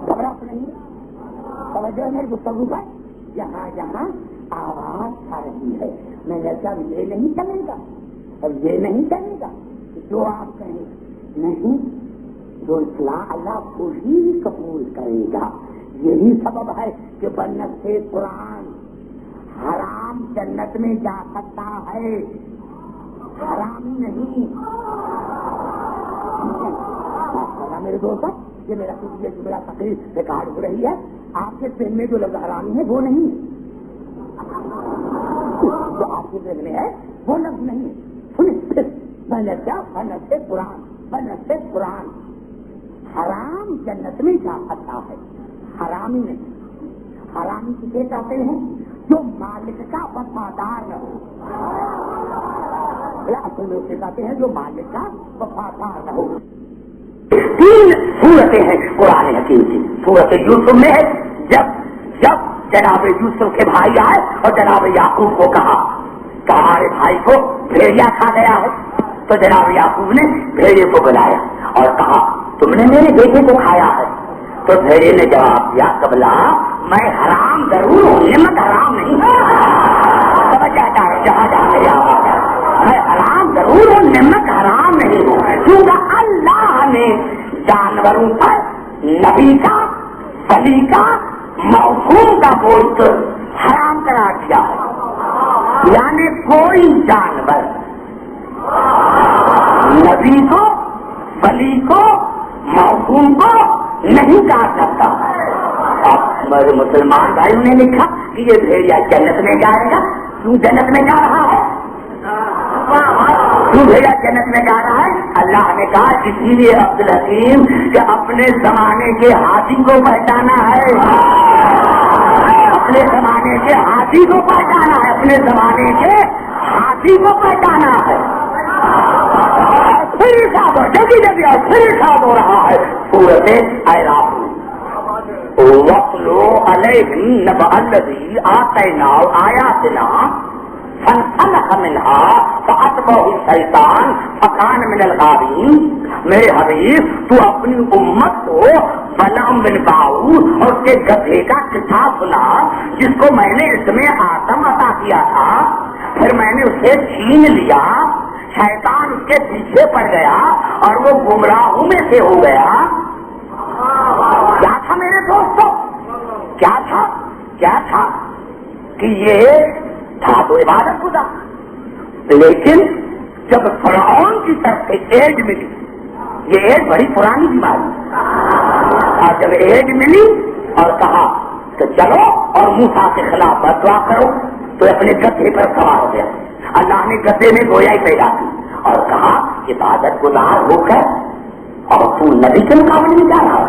گھبرا تو نہیں ہے, توجہ میری گفتگو پر. جہاں جہاں آواز آ رہی ہے میں نے کہا یہ نہیں چلے گا اور یہ نہیں چلے گا, جو آپ کہیں نہیں, جو اصلاح اللہ کو ہی قبول کرے گا. یہی سبب ہے کہ بنت سے قرآن حرام جنت میں جا سکتا ہے, حرام نہیں. میرے دوست یہ میرا تقریر ریکارڈ ہو رہی ہے, آپ کے ذہن میں جو لفظ حرامی ہے وہ نہیں ہے, جو آپ کے ذہن میں ہے وہ لفظ نہیں ہے. سنیں بنت سے قرآن حرام جنت میں جا سکتا ہے, حرامی نہیں. حرامی کسے کہتے ہیں؟ جو مالک کا وفادار نہ ہو. اصل لوگ سے کہتے ہیں جو مالک کا وفادار نہ ہو. 3 صورتیں ہیں قرآن حکیم کی. سورت یوسف میں ہے, جب جناب یوسف کے بھائی آئے اور جناب یعقوب کو کہا کہ ہمارے بھائی کو بھیڑیا کھا گیا ہے, تو جناب یعقوب نے بھیڑے کو بلایا اور کہا تم نے میرے بیٹے کو کھایا ہے. تو بھیڑیے نے جواب دیا قبلہ میں حرام ضرور ہوں، نمک حرام نہیں جہاں میں حرام ضرور ہوں، نمک حرام نہیں ہوں، کیونکہ اللہ نے جانوروں پر نبی کا ولی کا معصوم کا گوشت حرام کرا دیا ہے، یعنی کوئی جانور نبی کو ولی کو معصوم کو نہیں کہا سکتا۔ اب میرے مسلمان بھائیوں نے لکھا کہ یہ بھیڑیا جنت میں جائے گا، کیوں جنت میں جا رہا ہے؟ کیوں بھیڑیا جنت میں جا رہا ہے؟ اللہ نے کہا اسی لیے عبدالحکیم کہ اپنے زمانے کے حاجی کو پہچانا ہے، اپنے زمانے کے حاجی کو پہچانا ہے، اپنے زمانے کے حاجی کو پہچانا ہے۔ پھر ارشاد ہو جلدی جلدی اور پھر ارشاد ہو رہا ہے سورۃ اعراف وَاتْلُ عَلَيْهِمْ نَبَأَ الَّذِي آتَيْنَاهُ آيَاتِنَا فَانْسَلَخَ مِنْهَا فَأَتْبَعَهُ الشَّيْطَانُ فَكَانَ مِنَ الْغَاوِينَ۔ میرے حبیب تو اپنی امت کو بلعام بن باعور اور اس کے گدھے کا قصہ سنا جس کو میں نے اس میں آدم عطا کیا تھا، پھر میں نے اسے چھین لیا، شیطان اس کے پیچھے پڑ گیا اور وہ گمراہوں میں سے ہو گیا۔ کیا تھا میرے دوستوں؟ کیا تھا؟ کیا تھا کہ یہ تھا تو عبادت خدا، لیکن جب فرعون کی طرف سے ایڈ ملی، یہ ایڈ بڑی پرانی بیماری، اور جب ایڈ ملی اور کہا کہ چلو اور موسیٰ کے خلاف بدعا کرو، تو اپنے گدھے پر سوار ہو گیا۔ اللہ نے گدھے میں گویا پیدا کی اور کہا عبادت گزار ہو کر اور تو نبی کے مقابلے میں جا رہا،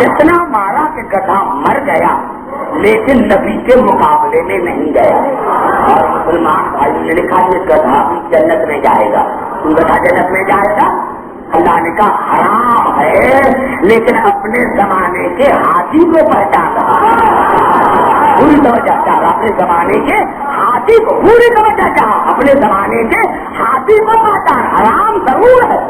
اتنا مارا کہ گدھا مر گیا لیکن نبی کے مقابلے میں نہیں گیا۔ اور مسلمان بھائی نے لکھا یہ گدھا بھی جنت میں جائے گا، تو گدھا جنت میں جائے گا؟ اللہ نے کہا حرام ہے، لیکن اپنے زمانے کے حاجی کو پہچان رہا، پوری توجہ چاہ رہا، اپنے زمانے کے حاجی کو پوری توجہ چاہ، اپنے زمانے کے حاجی کو پہچان، حرام ضرور ہے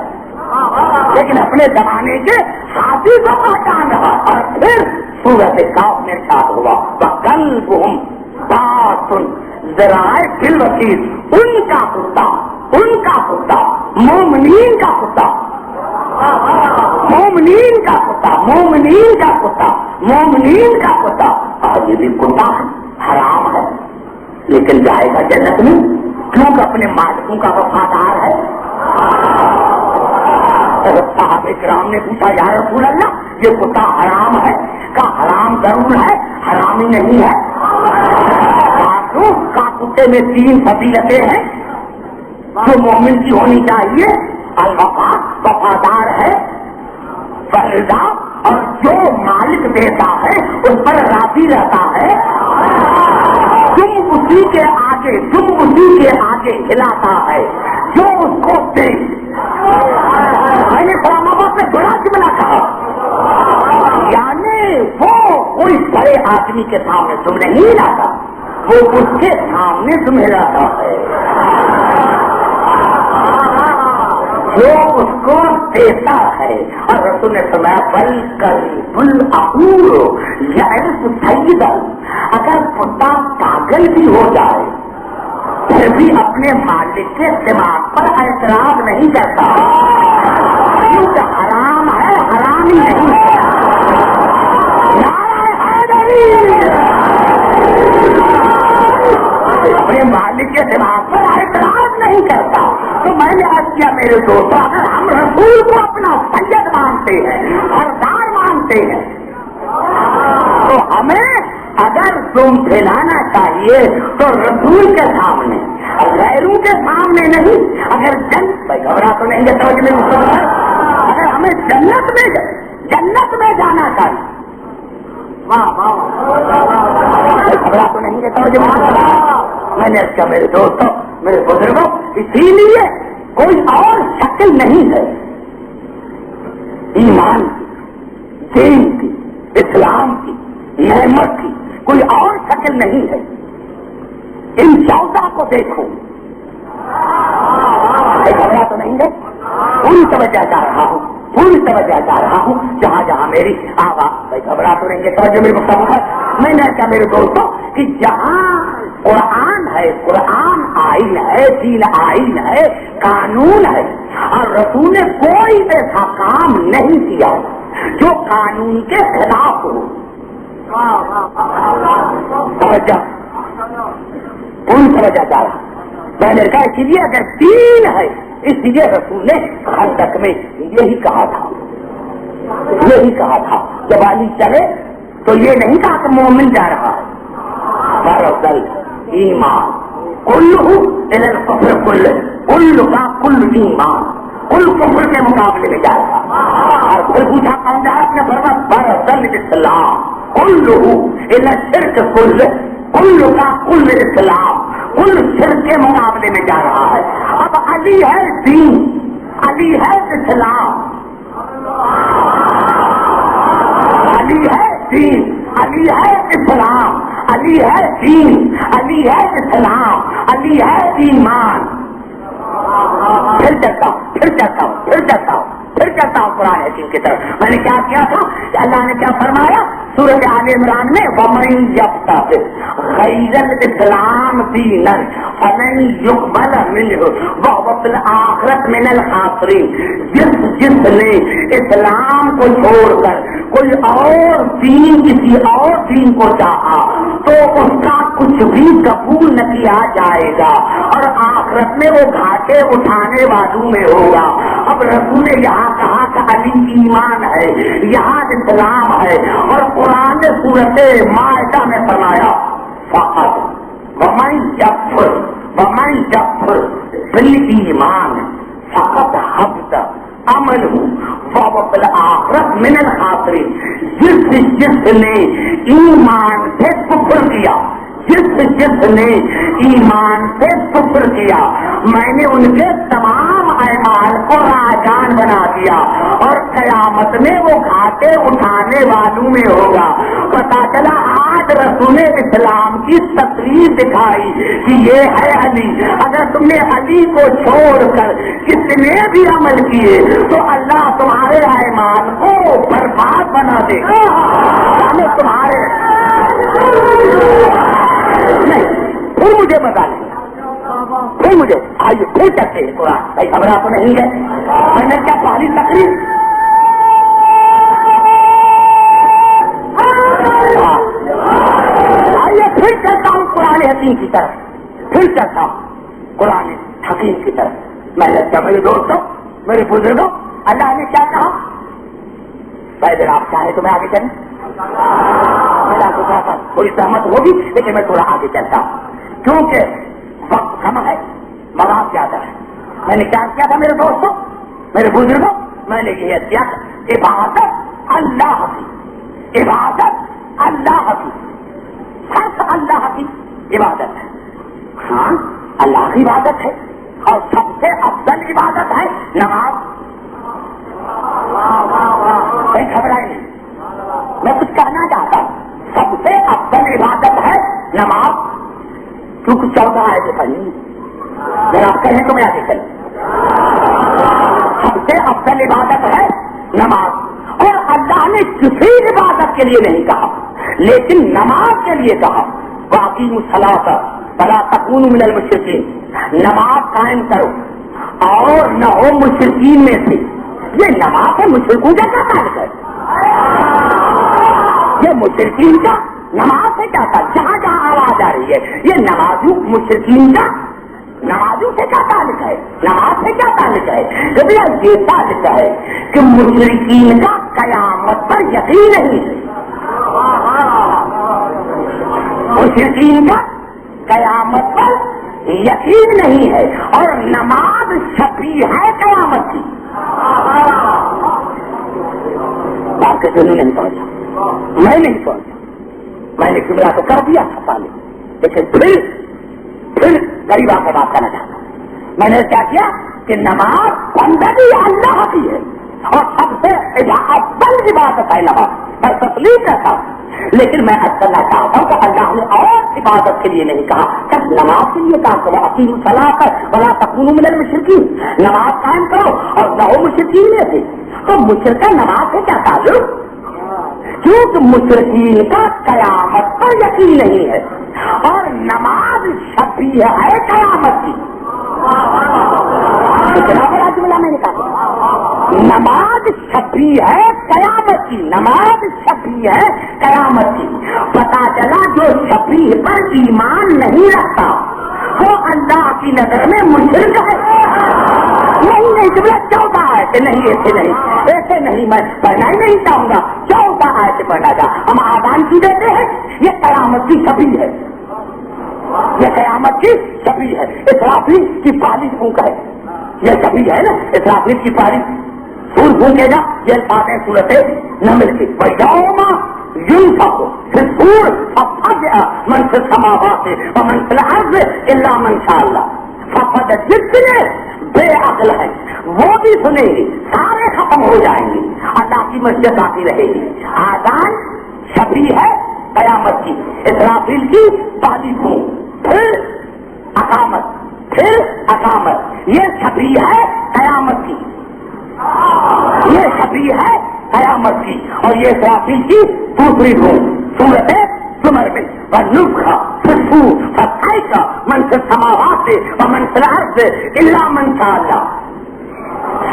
لیکن اپنے زمانے کے حاجی کو پہچان رہا۔ اور پھر سورۃ کاف میں ارشاد ہوا وَقَلْبُهُمْ بَاسِطٌ ذِرَاعَیْهِ بِالْوَصِیدِ، ان کا کتا مومنین کا کتا، مومنین کا کتا، مومنین کا کتا، مومنین کا کتا، اور یہ بھی کتا حرام ہے لیکن جائے گا جنت میں، کیونکہ اپنے مالکوں کا وفادار ہے۔ صحابہ کرام نے پوچھا یا رسول اللہ یہ کتا حرام ہے؟ کہا حرام ضرور ہے، حرامی نہیں ہے۔ کا کتے میں 3 فضیلتیں ہیں جو مومن کی ہونی چاہیے، الوفا وفادار ہے، فرضا اور جو مالک دیتا ہے اس پر راضی رہتا ہے، تم اسی کے آگے ہلاتا ہے جو اس کو دے۔ میں نے قرآن سے بڑا جملہ کہا، یعنی وہ کوئی بڑے آدمی کے سامنے تم نہیں لاتا، وہ اس کے سامنے تمہیں لاتا ہے جو اس کو دیتا ہے۔ اور رسول نے فرمایا اگر کتا پاگل بھی ہو جائے پھر بھی اپنے مالک کے دماغ پر اعتراض نہیں کرتا، کیونکہ حرام ہے، حرامی نہیں ہے۔ اپنے مالک کے دماغ پر اعتراض نہیں کرتا۔ تو میں نے عرض کیا میرے دوستوں، اگر ہم رسول کو اپنا سید مانتے ہیں، سردار مانتے ہیں، تو ہمیں اگر تم پھیلانا چاہیے تو رسول کے سامنے اور غیروں کے سامنے نہیں۔ اگر گھبرا تو نہیں گے توجہ میں، اگر ہمیں جنت میں جانا چاہیے، گھبرا تو نہیں گے توجہ میں نے کیا میرے دوستوں میرے بزرگوں، اسی لیے کوئی اور شکل نہیں ہے ایمان کی، دین کی، اسلام کی، نعمت کی، کوئی اور شکل نہیں ہے۔ ان 14 کو دیکھو، گھبرا تو نہیں ہے، پوری توجہ چاہ رہا ہوں، پوری توجہ چاہ رہا ہوں جہاں جہاں میری آواز بھائی گھبرا تو رہیں گے توجہ میری مختلف ہے. میں نے کہا میرے دوستوں کہ جہاں قرآن ہے، قرآن آئین ہے، دین آئین ہے، قانون ہے، اور رسول نے کوئی ایسا کام نہیں کیا جو قانون کے خلاف ہو. توجہ پوری توجہ چاہ رہا. میں نے کہا اسی لیے اگر دین ہے اس لیے رسول نے خندق میں یہی کہا تھا جب علی چلے تو یہ نہیں کہا کہ مومن جا رہا ہے. فرضل ایمان کلہ الی الکفر کل کا کل ایمان کل کفر کے مقابلے میں جا رہا. اور پھر پوچھا کون جا رہا؟ نے فرمایا فرضل اسلام کلہ الی الشرک کل کا کل اسلام کل شرک کے مقابلے میں جا رہا ہے. اب علی ہے دین، علی ہے اسلام، علی ہے دین، علی ہے اسلام، علی ہے دین، علی ہے اسلام، علی ہے ایمان. پھر چلتا ہوں قرآن حکیم کی طرف. میں نے کیا کیا تھا کہ اللہ نے کیا فرمایا سورۃ آل عمران میں وَمَن يَبْتَغِ غَيْرَ الْإِسْلَامِ دِينًا فَلَن يُقْبَلَ مِنْهُ وَهُوَ فِي الْآخِرَةِ مِنَ الْخَاسِرِينَ. جس نے اسلام کو چھوڑ کر کوئی اور دین کسی اور دین کو چاہا تو اس کا کچھ بھی قبول نہ کیا جائے گا اور آخرت میں وہ گھاٹے اٹھانے والوں میں ہوگا. اب رسول نے یہاں کہا کہ علی ایمان ہے، یہاں اسلام ہے، اور قرآن نے سورۃ مائدہ میں فرمایا فقط ومن یکفر بالایمان فقط حبط عملہ وهو فی الآخرۃ من الخاسرین. جس نے ایمان سے کفر کیا، جس نے ایمان سے کفر کیا، میں نے ان کے تمام اعمال کو راجان بنا دیا اور قیامت میں وہ گھاٹے اٹھانے والوں میں ہوگا. پتا چلا آج رسول اسلام کی تصویر دکھائی کہ یہ ہے علی. اگر تم نے علی کو چھوڑ کر کتنے بھی عمل کیے تو اللہ تمہارے اعمال کو برباد بنا دے گا. تمہارے نہیں پھر مجھے بتا دیں، پھر مجھے آئیے پھر چلتے ہیں قرآن. بھائی خبر آپ کو نہیں ہے میں نے کیا پہلی تقریر آئیے پھر چلتا ہوں قرآن حکیم کی طرف، پھر چلتا ہوں قرآن حکیم کی طرف. میں نے کیا میرے دوستوں میرے بزرگوں اللہ نے کیا کہا؟ پہلے آپ چاہیں تو میں آگے چلیں، میرا تو تھوڑی سہمت ہوگی لیکن میں تھوڑا آگے چلتا ہوں کیونکہ وقت کم ہے، مواد زیادہ ہے. میں نے کیا کیا تھا میرے دوستوں میرے بزرگوں؟ میں نے یہ کیا عبادت اللہ کی، عبادت اللہ کی، صرف اللہ کی عبادت ہے. ہاں اللہ کی عبادت ہے اور سب سے افضل عبادت ہے نماز. کوئی گھبرائے نہیں، میں کچھ کہنا چاہتا ہوں. سب سے افضل عبادت ہے نماز. کیونکہ 14 آئے تھے اگر آپ کہیں تو میں آگے چلیں. سب سے افضل عبادت ہے نماز، اور اللہ نے کسی عبادت کے لیے نہیں کہا لیکن نماز کے لیے کہا وَأَقِیمُوا الصَّلَاةَ وَلَا تَکُونُوا مِنَ الْمُشْرِکِینَ. نماز قائم کرو اور نہ ہو مشرکین میں سے. یہ نماز ہے مشرکوں کا کیا تعلق ہے؟ یہ مشرکین کا نماز سے کیا تھا؟ جہاں جہاں آواز آ رہی ہے یہ نمازوں مشرکین کا نمازوں سے کیا تعلق ہے؟ نماز سے کیا تعلق ہے؟ جب یہ تعلق ہے کہ مشرکین کا قیامت پر یقین نہیں ہے، مشرکین کا قیامت پر یقین نہیں ہے اور نماز شفیع ہے قیامت کی. باقی دونوں نہیں پہنچا، میں نہیں پہنچا. میں نے کمرہ تو کر دیا تھا پہلے لیکن پھر غریبا سے بات کرنا چاہتا ہوں. میں نے کیا کیا کہ نماز بندگی اللہ کی ہے اور سب سے افضل عبادت ہے نماز. پر تسلیم کرتا ہوں لیکن میں کرنا چاہتا ہوں کہ اللہ نے اور عبادت کے لیے نہیں کہا، جب نماز کے لیے کہا کہ وَأَقِیمُوا الصَّلَاةَ وَلَا تَکُونُوا مِنَ الْمُشْرِکِینَ. نماز قائم کرو اور نہ ہو مشرکین میں سے. تو مشرک کا نماز سے کیا تعلق؟ کیونکہ مشرکین کا قیامت پر یقین نہیں ہے اور نماز شفیع ہے قیامت کی. میں نے کہا نماز شفیع ہے قیامت کی, نماز شفیع ہے قیامت کی. پتا چلا جو شفیع پر ایمان نہیں رکھتا وہ اللہ کی نظر میں مشرک ہے. نہیں جملہ 14 آیت نہیں, ایسے نہیں میں پڑھنا ہی نہیں چاہوں گا. 14 آیت پڑھا جا. ہم آزان کی دیتے ہیں, یہ قیامت کی شفیع ہے, یہ قیامت کی شفیع ہے. اسرافیل کی پالی پھونک ہے, یہ شفیع ہے نا. اسرافیل کی پالی پھول پھونکے گا, یہ الفاظ صورتیں نہ ملتی. وَيَوْمَ يُنفَخُ فِي الصُّورِ فَفَزِعَ مَنْ فِي السَّمَاوَاتِ وَمَنْ فِي الْأَرْضِ إِلَّا مَنْ شَاءَ اللَّهُ. فَفَزِعَ جتنے بے عقل ہیں وہ بھی سنیں گے, سارے ختم ہو جائیں گے, اللہ کی مسجد آتی رہے گی. آذان شفیع ہے قیامت کی, اسرافیل کی پالی پھونک, پھر اقامت, پھر اقامت. یہ شفیع ہے قیامت کی, یہ شفیع ہے قیامت کی. اور یہ اسرافیل کی دوسری دھوم سورت زمر میں وَنُفْخَ فِي الصُّورِ فَصَعِقَ مَنْ فِي السَّمَاوَاتِ وَمَنْ فِي الْأَرْضِ إِلَّا مَنْ شَاءَ اللَّهُ.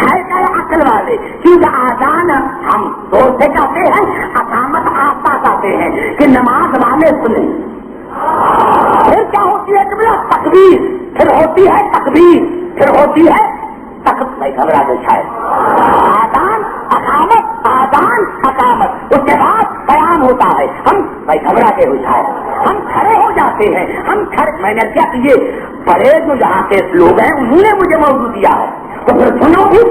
ہے عقل والے, کیونکہ آذان ہم زور سے کہتے ہیں, اقامت آستا کہتے ہیں کہ نماز والے سنیں. پھر کیا ہوتی ہے کہ تکبیر, پھر ہوتی ہے تکبیر, پھر ہوتی ہے بھائی گھبرا دے شاید. آذان اقامت, آذان اقامت, اس کے بعد قیام ہوتا ہے. ہم بھائی گھبرا کے ہو شاید, ہم کھڑے ہو جاتے ہیں. ہم کھڑے, میں نے کیا کہ یہ بڑے جو یہاں کے لوگ ہیں انہوں نے مجھے موضوع دیا ہے تو پھر سنو بھی.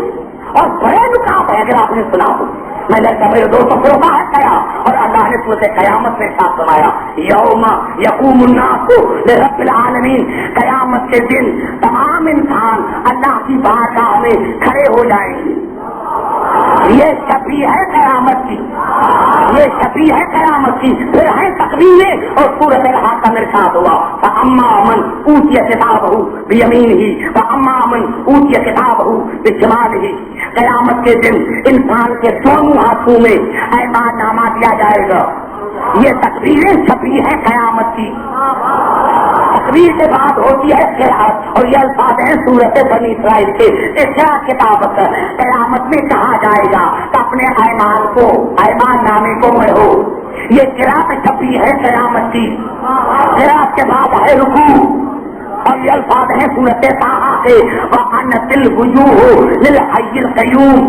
اور بڑے نکات ہے اگر آپ نے سنا ہو. میں نے کہا میرے دوستوں روکا ہے کیا, اور اللہ نے سورۃ قیامت میں ساتھ فرمایا یوم یقوم الناس لرب العالمین. قیامت کے دن تمام انسان اللہ کی بارگاہ میں کھڑے ہو جائیں گے. یہ شفیع ہے قیامت کی, یہ شفیع ہے قیامت کی. پھر ہے تکبیریں اور سورۃ الحاقہ کا ارشاد ہوا فَأَمَّا مَنْ أُوتِيَ كِتَابَهُ بِيَمِينِهِ وَأَمَّا مَنْ أُوتِيَ كِتَابَهُ بِشِمَالِهِ. قیامت کے دن انسان کے دونوں ہاتھوں میں ایمان نامہ دیا جائے گا. یہ تکبیریں شفیع ہے قیامت کی. تکبیر کے بعد ہوتی ہے قرأت, اور یہ الفاظ ہیں سورت بنی اسرائیل کے. اقرأ کتابک, قیامت میں کہا جائے گا کہ اپنے ایمان کو, ایمان نامے کو پڑھو. یہ قرأت شفیع ہے قیامت کی. قرأت کے بعد ہے رکوع, اور یہ الفاظ ہیں سورت طٰہٰ کے وَأَنَّتِ الْوُجُوهُ لِلْحَيِّ الْقَيُّومِ.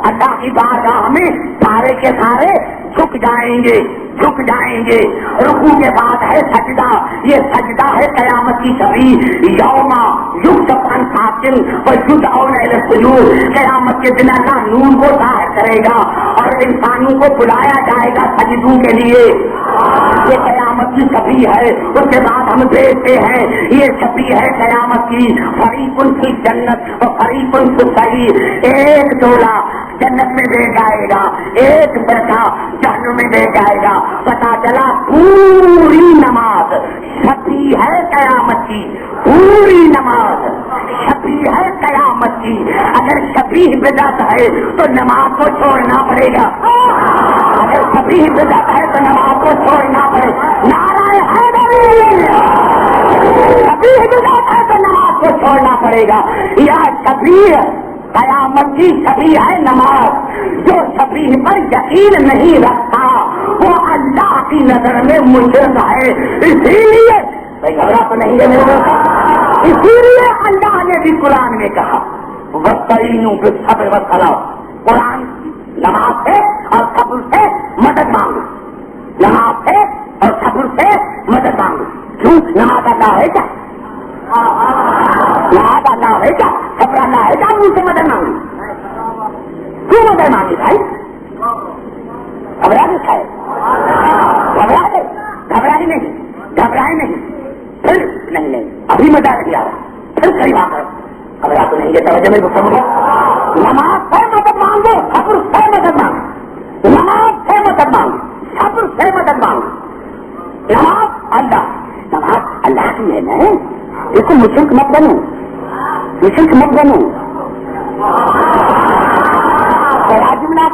اللہ کی بارگاہ میں سارے کے سارے جھک جائیں گے, جھک جائیں گے. رکوع کے بعد ہے سجدہ, یہ سجدہ ہے قیامت کی شفیع. یوم یکشف عن ساق ویدعون الی السجود. قیامت کے دن اللہ نور کو ظاہر کرے گا اور انسانوں کو بلایا جائے گا سجدوں کے لیے. یہ قیامت کی شفیع ہے. اس کے بعد ہم دیکھتے ہیں یہ شفیع ہے قیامت کی. فریق فی الجنت و فریق فی السعیر. ایک ٹولہ جنت میں دے جائے گا, ایک بیٹا جہنم میں دے جائے گا. پتا چلا پوری نماز شفیع ہے قیامت کی, پوری نماز شفیع ہے قیامت کی. اگر شفیع بدعت ہے تو نماز کو چھوڑنا پڑے گا, اگر شفیع بدعت ہے تو نماز کو چھوڑنا پڑے گا. نعرہ حیدری, شفیع بدعت ہے تو نماز کو چھوڑنا پڑے گا. یا شفیع قیامت کی شفیع ہے نماز. جو شفیع پر یقین نہیں رکھتا وہ اللہ کی نظر میں مشرک ہے. اسی لیے گھبرا تو نہیں ہے میرے دوست, اسی لیے اللہ نے بھی قرآن میں کہا وَاسْتَعِينُوا بِالصَّبْرِ وَالصَّلَاةِ. قرآن نماز سے اور صبر سے مدد مانگو, نماز سے اور صبر سے مدد مانگو. کیوں؟ نماز اللہ ہے کیا, نماز اللہ ہے کیا, صبر اللہ ہے کیا, ان سے مدد مانگی. کیوں مدد مانگی بھائی؟ گھبرا نہیں ہے, گھبرا ہی نہیں, گھبرائے نہیں. پھر نہیں ابھی مزہ نہیں آ رہا, پھر قریب آ کر گھبرا تو نہیں ہے. توجہ میں سمجھو, نماز سے مدد مانگو, صبر سے مدد مانگو, نماز سے مدد مانگو, صبر سے مدد مانگو. نماز اللہ, نماز اللہ کی ہے. دیکھو مشرک مت بنو, مشرک مت بنو.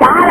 4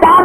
4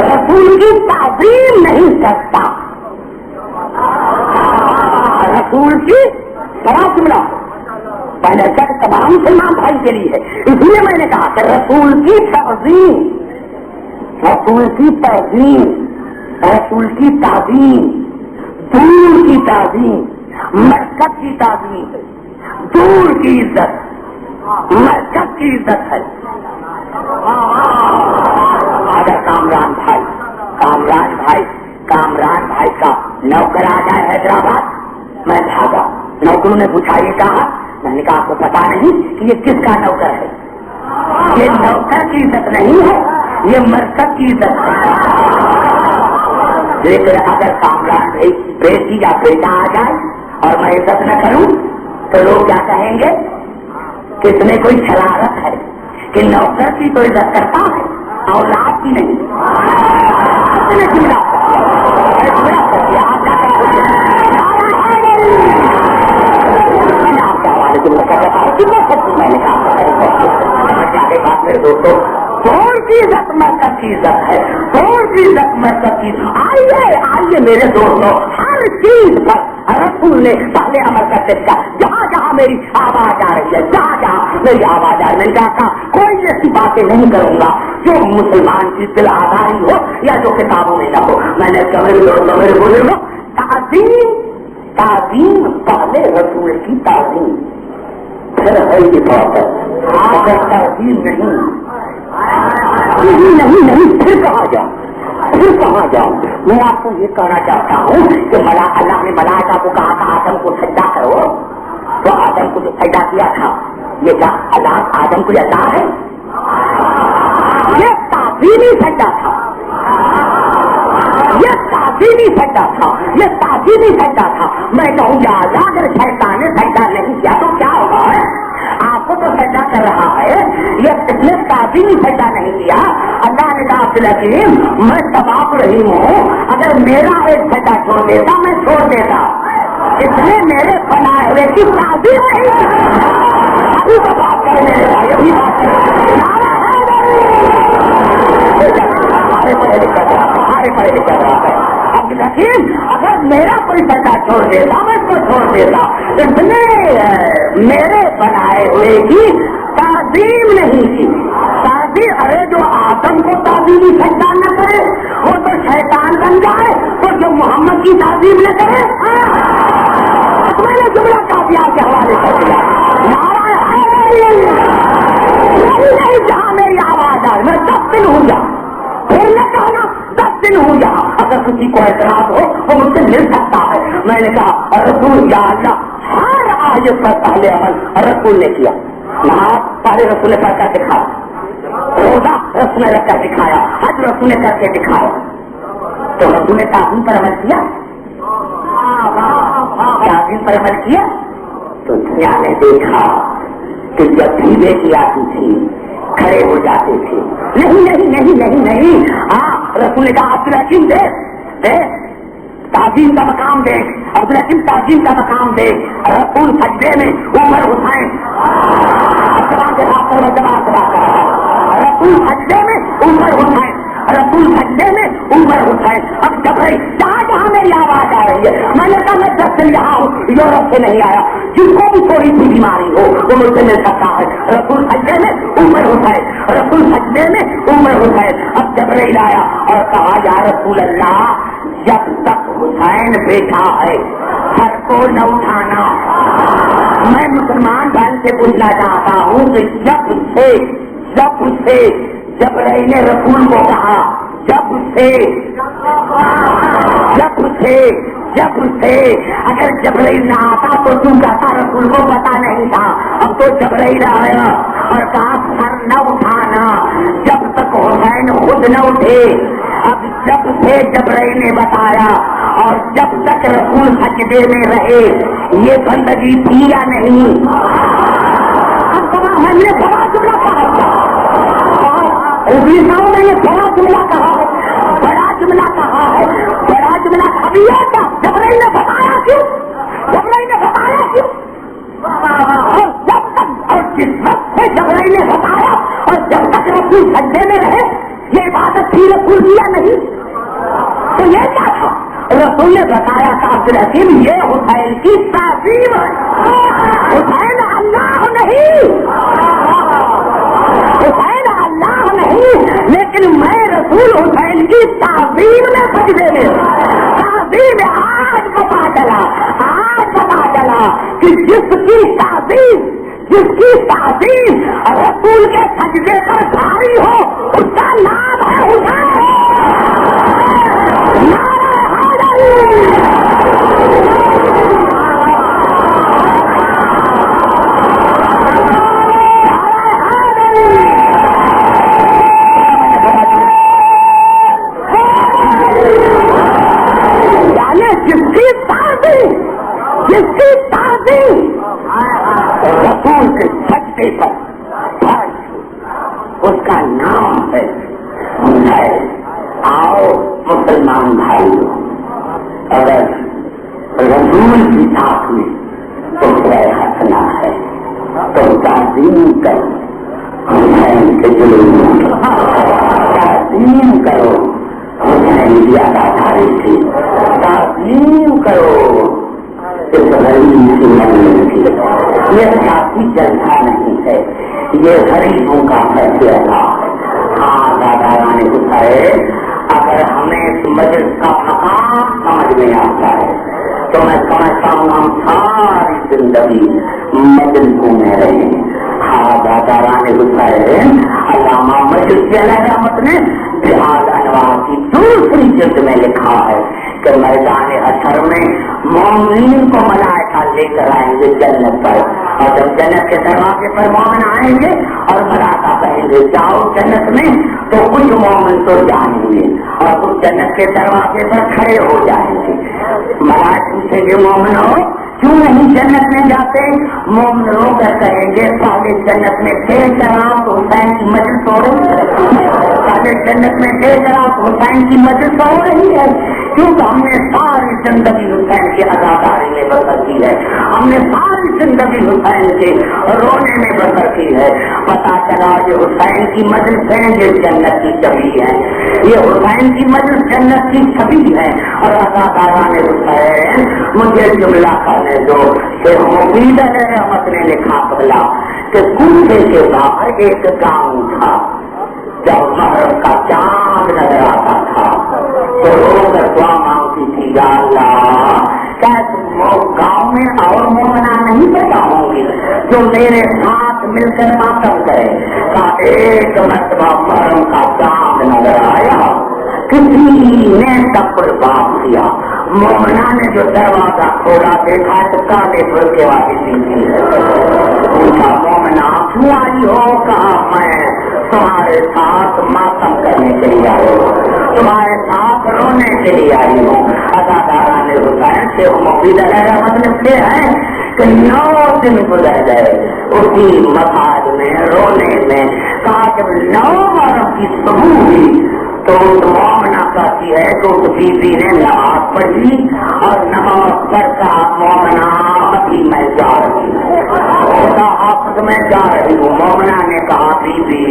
رسول کی تعظیم نہیں کرتا. رسول کی بڑا جملہ پہلے تک تمام مسلمان بھائی کے لیے ہے، اس لیے میں نے کہا کہ رسول کی تعظیم، رسول کی تعظیم، رسول کی تعظیم، دور کی تعظیم، مرکز کی تعظیم، دور کی عزت، مرکز کی عزت ہے. اگر کامران بھائی کا نوکر آ جائے حیدرآباد، میں بھاگا، نوکروں نے پوچھا یہ کہا، میں نے کہا آپ کو پتا نہیں کہ یہ کس کا نوکر ہے؟ یہ نوکر کی عزت نہیں ہے، یہ مرکز کی عزت ہے. لیکن اگر کامران بیٹی یا بیٹا آ جائے اور میں عزت نہ کروں تو لوگ کیا کہیں گے کہ اس میں کوئی شرارت ہے کہ نوکر کی تو عزت کرتا ہے اولاد کی نہیں. میرے دوستوں، کون کی عزت مرکز کی عزت ہے، کون کی عزت مرکز کی. آئیے میرے دوستوں، ہر چیز پر رسول نے پہلے عمل کرتے تھا. جہاں جہاں میری آواز آ رہی ہے، جہاں جہاں میری آواز آ رہی ہے، میں کہا کوئی ایسی باتیں نہیں کروں گا جو مسلمان کی دل آزاری ہو یا جو کتابوں میں نہ ہو. میں نے میرے بزرگوں، تعظیم پہلے رسول کی تعظیم، پھر ہے یہ بات ہے. اگر تعظیم نہیں پھر کہاں جاؤں. میں آپ کو یہ کہنا چاہتا ہوں کہ اللہ نے ملائکہ کو کہا تھا آدم کو سجدہ کرو، تو آدم کو جو سجدہ کیا تھا یہ کیا اللہ آدم کو اللہ ہے؟ یہ تعظیمی سجدہ تھا، یہ تعظیمی سجدہ تھا، یہ تعظیمی سجدہ تھا. میں کہوں گا اگر شیطان نے سجدہ نہیں کیا تو کیا ہوگا؟ آپ کو تو سجدہ کر رہا ہے، یہ اس نے تعظیمی سجدہ نہیں کیا. اللہ نے کہا عبدالحکیم میں تباہ رحیم ہوں، اگر میرا ایک سجدہ چھوڑ دیتا میں چھوڑ دیتا، اس نے میرے بنائے ہوئے کی تعظیم نہیں کی. بات کرنے یہی بات پڑھے لکھا رہا ہے. عبدالحکیم اگر میرا کوئی سجدہ چھوڑ دیتا میں اس کو چھوڑ دیتا، اس نے میرے بنائے ہوئے کی تعظیم نہیں کی. تعظیم، ارے جو آدم کو تعظیمی سجدہ نہ کرے وہ تو شیطان بن جائے، تو جو محمد کی تعظیم نہ کرے. میں نے جملہ کافیہ کے حوالے کر دیا. نہیں جہاں میری آواز آئے میں 10 دن ہوں جا، پھر نہ کہنا 10 دن ہوں جا. اگر کسی کو اعتراض ہو وہ مجھ سے مل سکتا ہے. میں نے کہا رسول یا اللہ ہر آیت پر پہلے عمل رسول نے کیا. نماز پہلے رسول نے پڑھ کر دکھایا، روزہ رسول نے رکھ کر دکھایا، حج رسول نے کر کے دکھایا. تو رسول نے تعظیم پر عمل کیا، تعظیم پر عمل کیا. تو دنیا نے دیکھا کہ جب بھی بیٹی آتی تھی کھڑے ہو جاتے تھے. نہیں. ہاں رسول نے کہا عبدالحکیم دے تعظیم کا مقام دے، عبدالحکیم تعظیم کا مقام دے. رسول سجدے میں عمر حسین، رسول سجدے میں عمر حسین، رسول سجدے میں عمر حسین. اب جب جہاں جہاں میری آواز آ رہی ہے میں نے کہا میں 10 دن یہاں ہوں، یورپ سے نہیں آیا. جس کو بھی تھوڑی سی بیماری ہو وہ مجھ سے مل سکتا ہے. رسول سجدے میں عمر حسین، رسول سجدے میں عمر حسین. اب جبرائیل آیا اور کہا یا رسول اللہ جب تک حسین بیٹھا ہے سر کو نہ اٹھانا. میں مسلمان بہن سے پوچھنا چاہتا ہوں کہ جب سے جبرائیل نے رسول کو کہا، جب سے اگر جبرائیل نہ آتا تو تم کہتا رسول کو پتا نہیں تھا. اب تو جبرائیل آیا اور کہا سر نہ اٹھانا جب تک حسین خود نہ اٹھے. اب جب سے جبرائیل نے بتایا اور جب تک رسول سجدے میں رہے یہ بندگی تھی یا نہیں؟ اب ہم نے بڑا جملہ کہا تھا، میں نے بڑا جملہ کہا ہے، بڑا جملہ کہا ہے، بڑا جملہ ابھی تھا. جبرائیل نے بتایا کیوں؟ جبرائیل نے بتایا کیوں؟ اور جب تک اور جس وقت سے جبرائیل نے بتایا اور جب تک رسول سجدے میں رہے یہ عبادت تھی رسول کی یا نہیں؟ کیا تھا؟ رسول نے بتایا تھا عبدالحکیم یہ حسین کی تعظیم ہے. حسین اللہ نہیں، حسین اللہ نہیں، لیکن میں رسول حسین کی تعظیم میں سجدے میں. تعظیم آج پتا چلا، آج پتا چلا کہ جس کی تعظیم رسول کے سجدے پر جاری ہو اس کا نام ہے حسین. جس کی تعظیم رسول کے سجدے پر اس کا نام ہے. آؤ مسلمان بھائیوں، اگر رسول کی ساتھ میں تم سے ہنسنا ہے تو تعظیم کرو حسین کے جلوس، تعظیم کرو حسین کی اداکاری کی، تعظیم کرو اس غریب کی مدد کی. یہ سیاسی جلسہ نہیں ہے، یہ غریبوں کا فیصلہ ہے. ہاں داداران حسین، اگر ہمیں اس مجلس کا مقام سمجھ میں آتا ہے تو میں سمجھتا ہوں ہم ساری زندگی مجلسوں میں رہے. ہاں داداران حسین، علامہ مجلسی علیہ رحمت نے بحال انوار کی دوسری جلد میں لکھا ہے کہ میدان حشر میں مومنین کو ملائکہ لے کر آئیں گے جنت پر، اور جب جنت کے دروازے پر مومن آئیں گے اور ملائکہ کہیں گے جاؤ جنت میں، تو کچھ مومن تو جائیں گے اور کچھ جنت کے دروازے پر کھڑے ہو جائیں گے. ملائکہ پوچھیں گے مومن ہو کیوں نہیں جنت میں جاتے؟ مومن رو کر کہیں گے پہلے جنت میں تھے شراب حسین کی مجلس ہو رہی ہے، پہلے جنت میں تھے شراب حسین کی مجلس ہو رہی ہے، کیونکہ ہم نے ساری زندگی حسین کی اداکاری میں بسر کی ہے، ہم نے ساری زندگی حسین کے رونے میں بسر کی ہے. پتا چلا یہ حسین کی مجلس ہے، یہ جنت کی چھبی ہے، یہ حسین کی مجلس جنت کی چھبی ہے. اور اداکاران حسین مجھے جملہ کرنے دو کہ مفید علیہ رحمت نے لکھا پہلا کہ کوفے کے باہر ایک گاؤں تھا، جب محرم کا چاند نظر آتا تھا تو رو کر دعا مانگتی تھی، یا اللہ کیا گاؤں میں اور مومنا نہیں پیدا ہوں گی جو میرے ساتھ مل کر ماتم کرے. کا ایک مرتبہ محرم کا چاند نظر آیا، کسی نے تپڑ باپ کیا، مومنا نے جو دروازہ کھولا دیکھا تو کالے پھر کے واپسی تھی. پوچھا مومنا کیوں آئی ہو؟ کہا میں تمہارے ساتھ ماتم کرنے کے لیے آئی ہوں، تمہارے ساتھ رونے کے لیے آئی ہوں. اداکاران حسین سے مفید علیہ رحمت لکھتے ہیں کہ 9 دن گزر گئے اسی مساج میں رونے میں. کہا جب 9 باروں کی صبح ہوئی تو مومنا کہتی ہے کہ اس بیوی نے نماز پڑھی اور نماز پڑھ کر مومنا ابھی میں جا رہی ہوں، حافظ میں جا رہی ہوں. مومنا نے کہا بیوی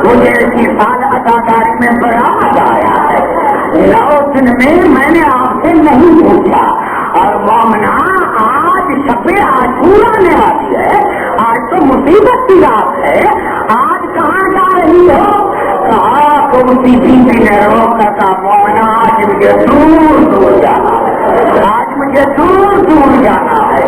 مجھے اسی سال اداکاری میں بڑا مزہ آیا ہے، 9 دن میں نے آپ سے نہیں پوچھا. اور مومنا آج شب عاشورا آنے والی ہے، آج تو مصیبت کی رات ہے، آج کہاں جا رہی ہو؟ کہا تو اسی بیوی نے رو کر کہا مومنا آج مجھے دور دور جانا ہے، آج مجھے دور دور جانا ہے.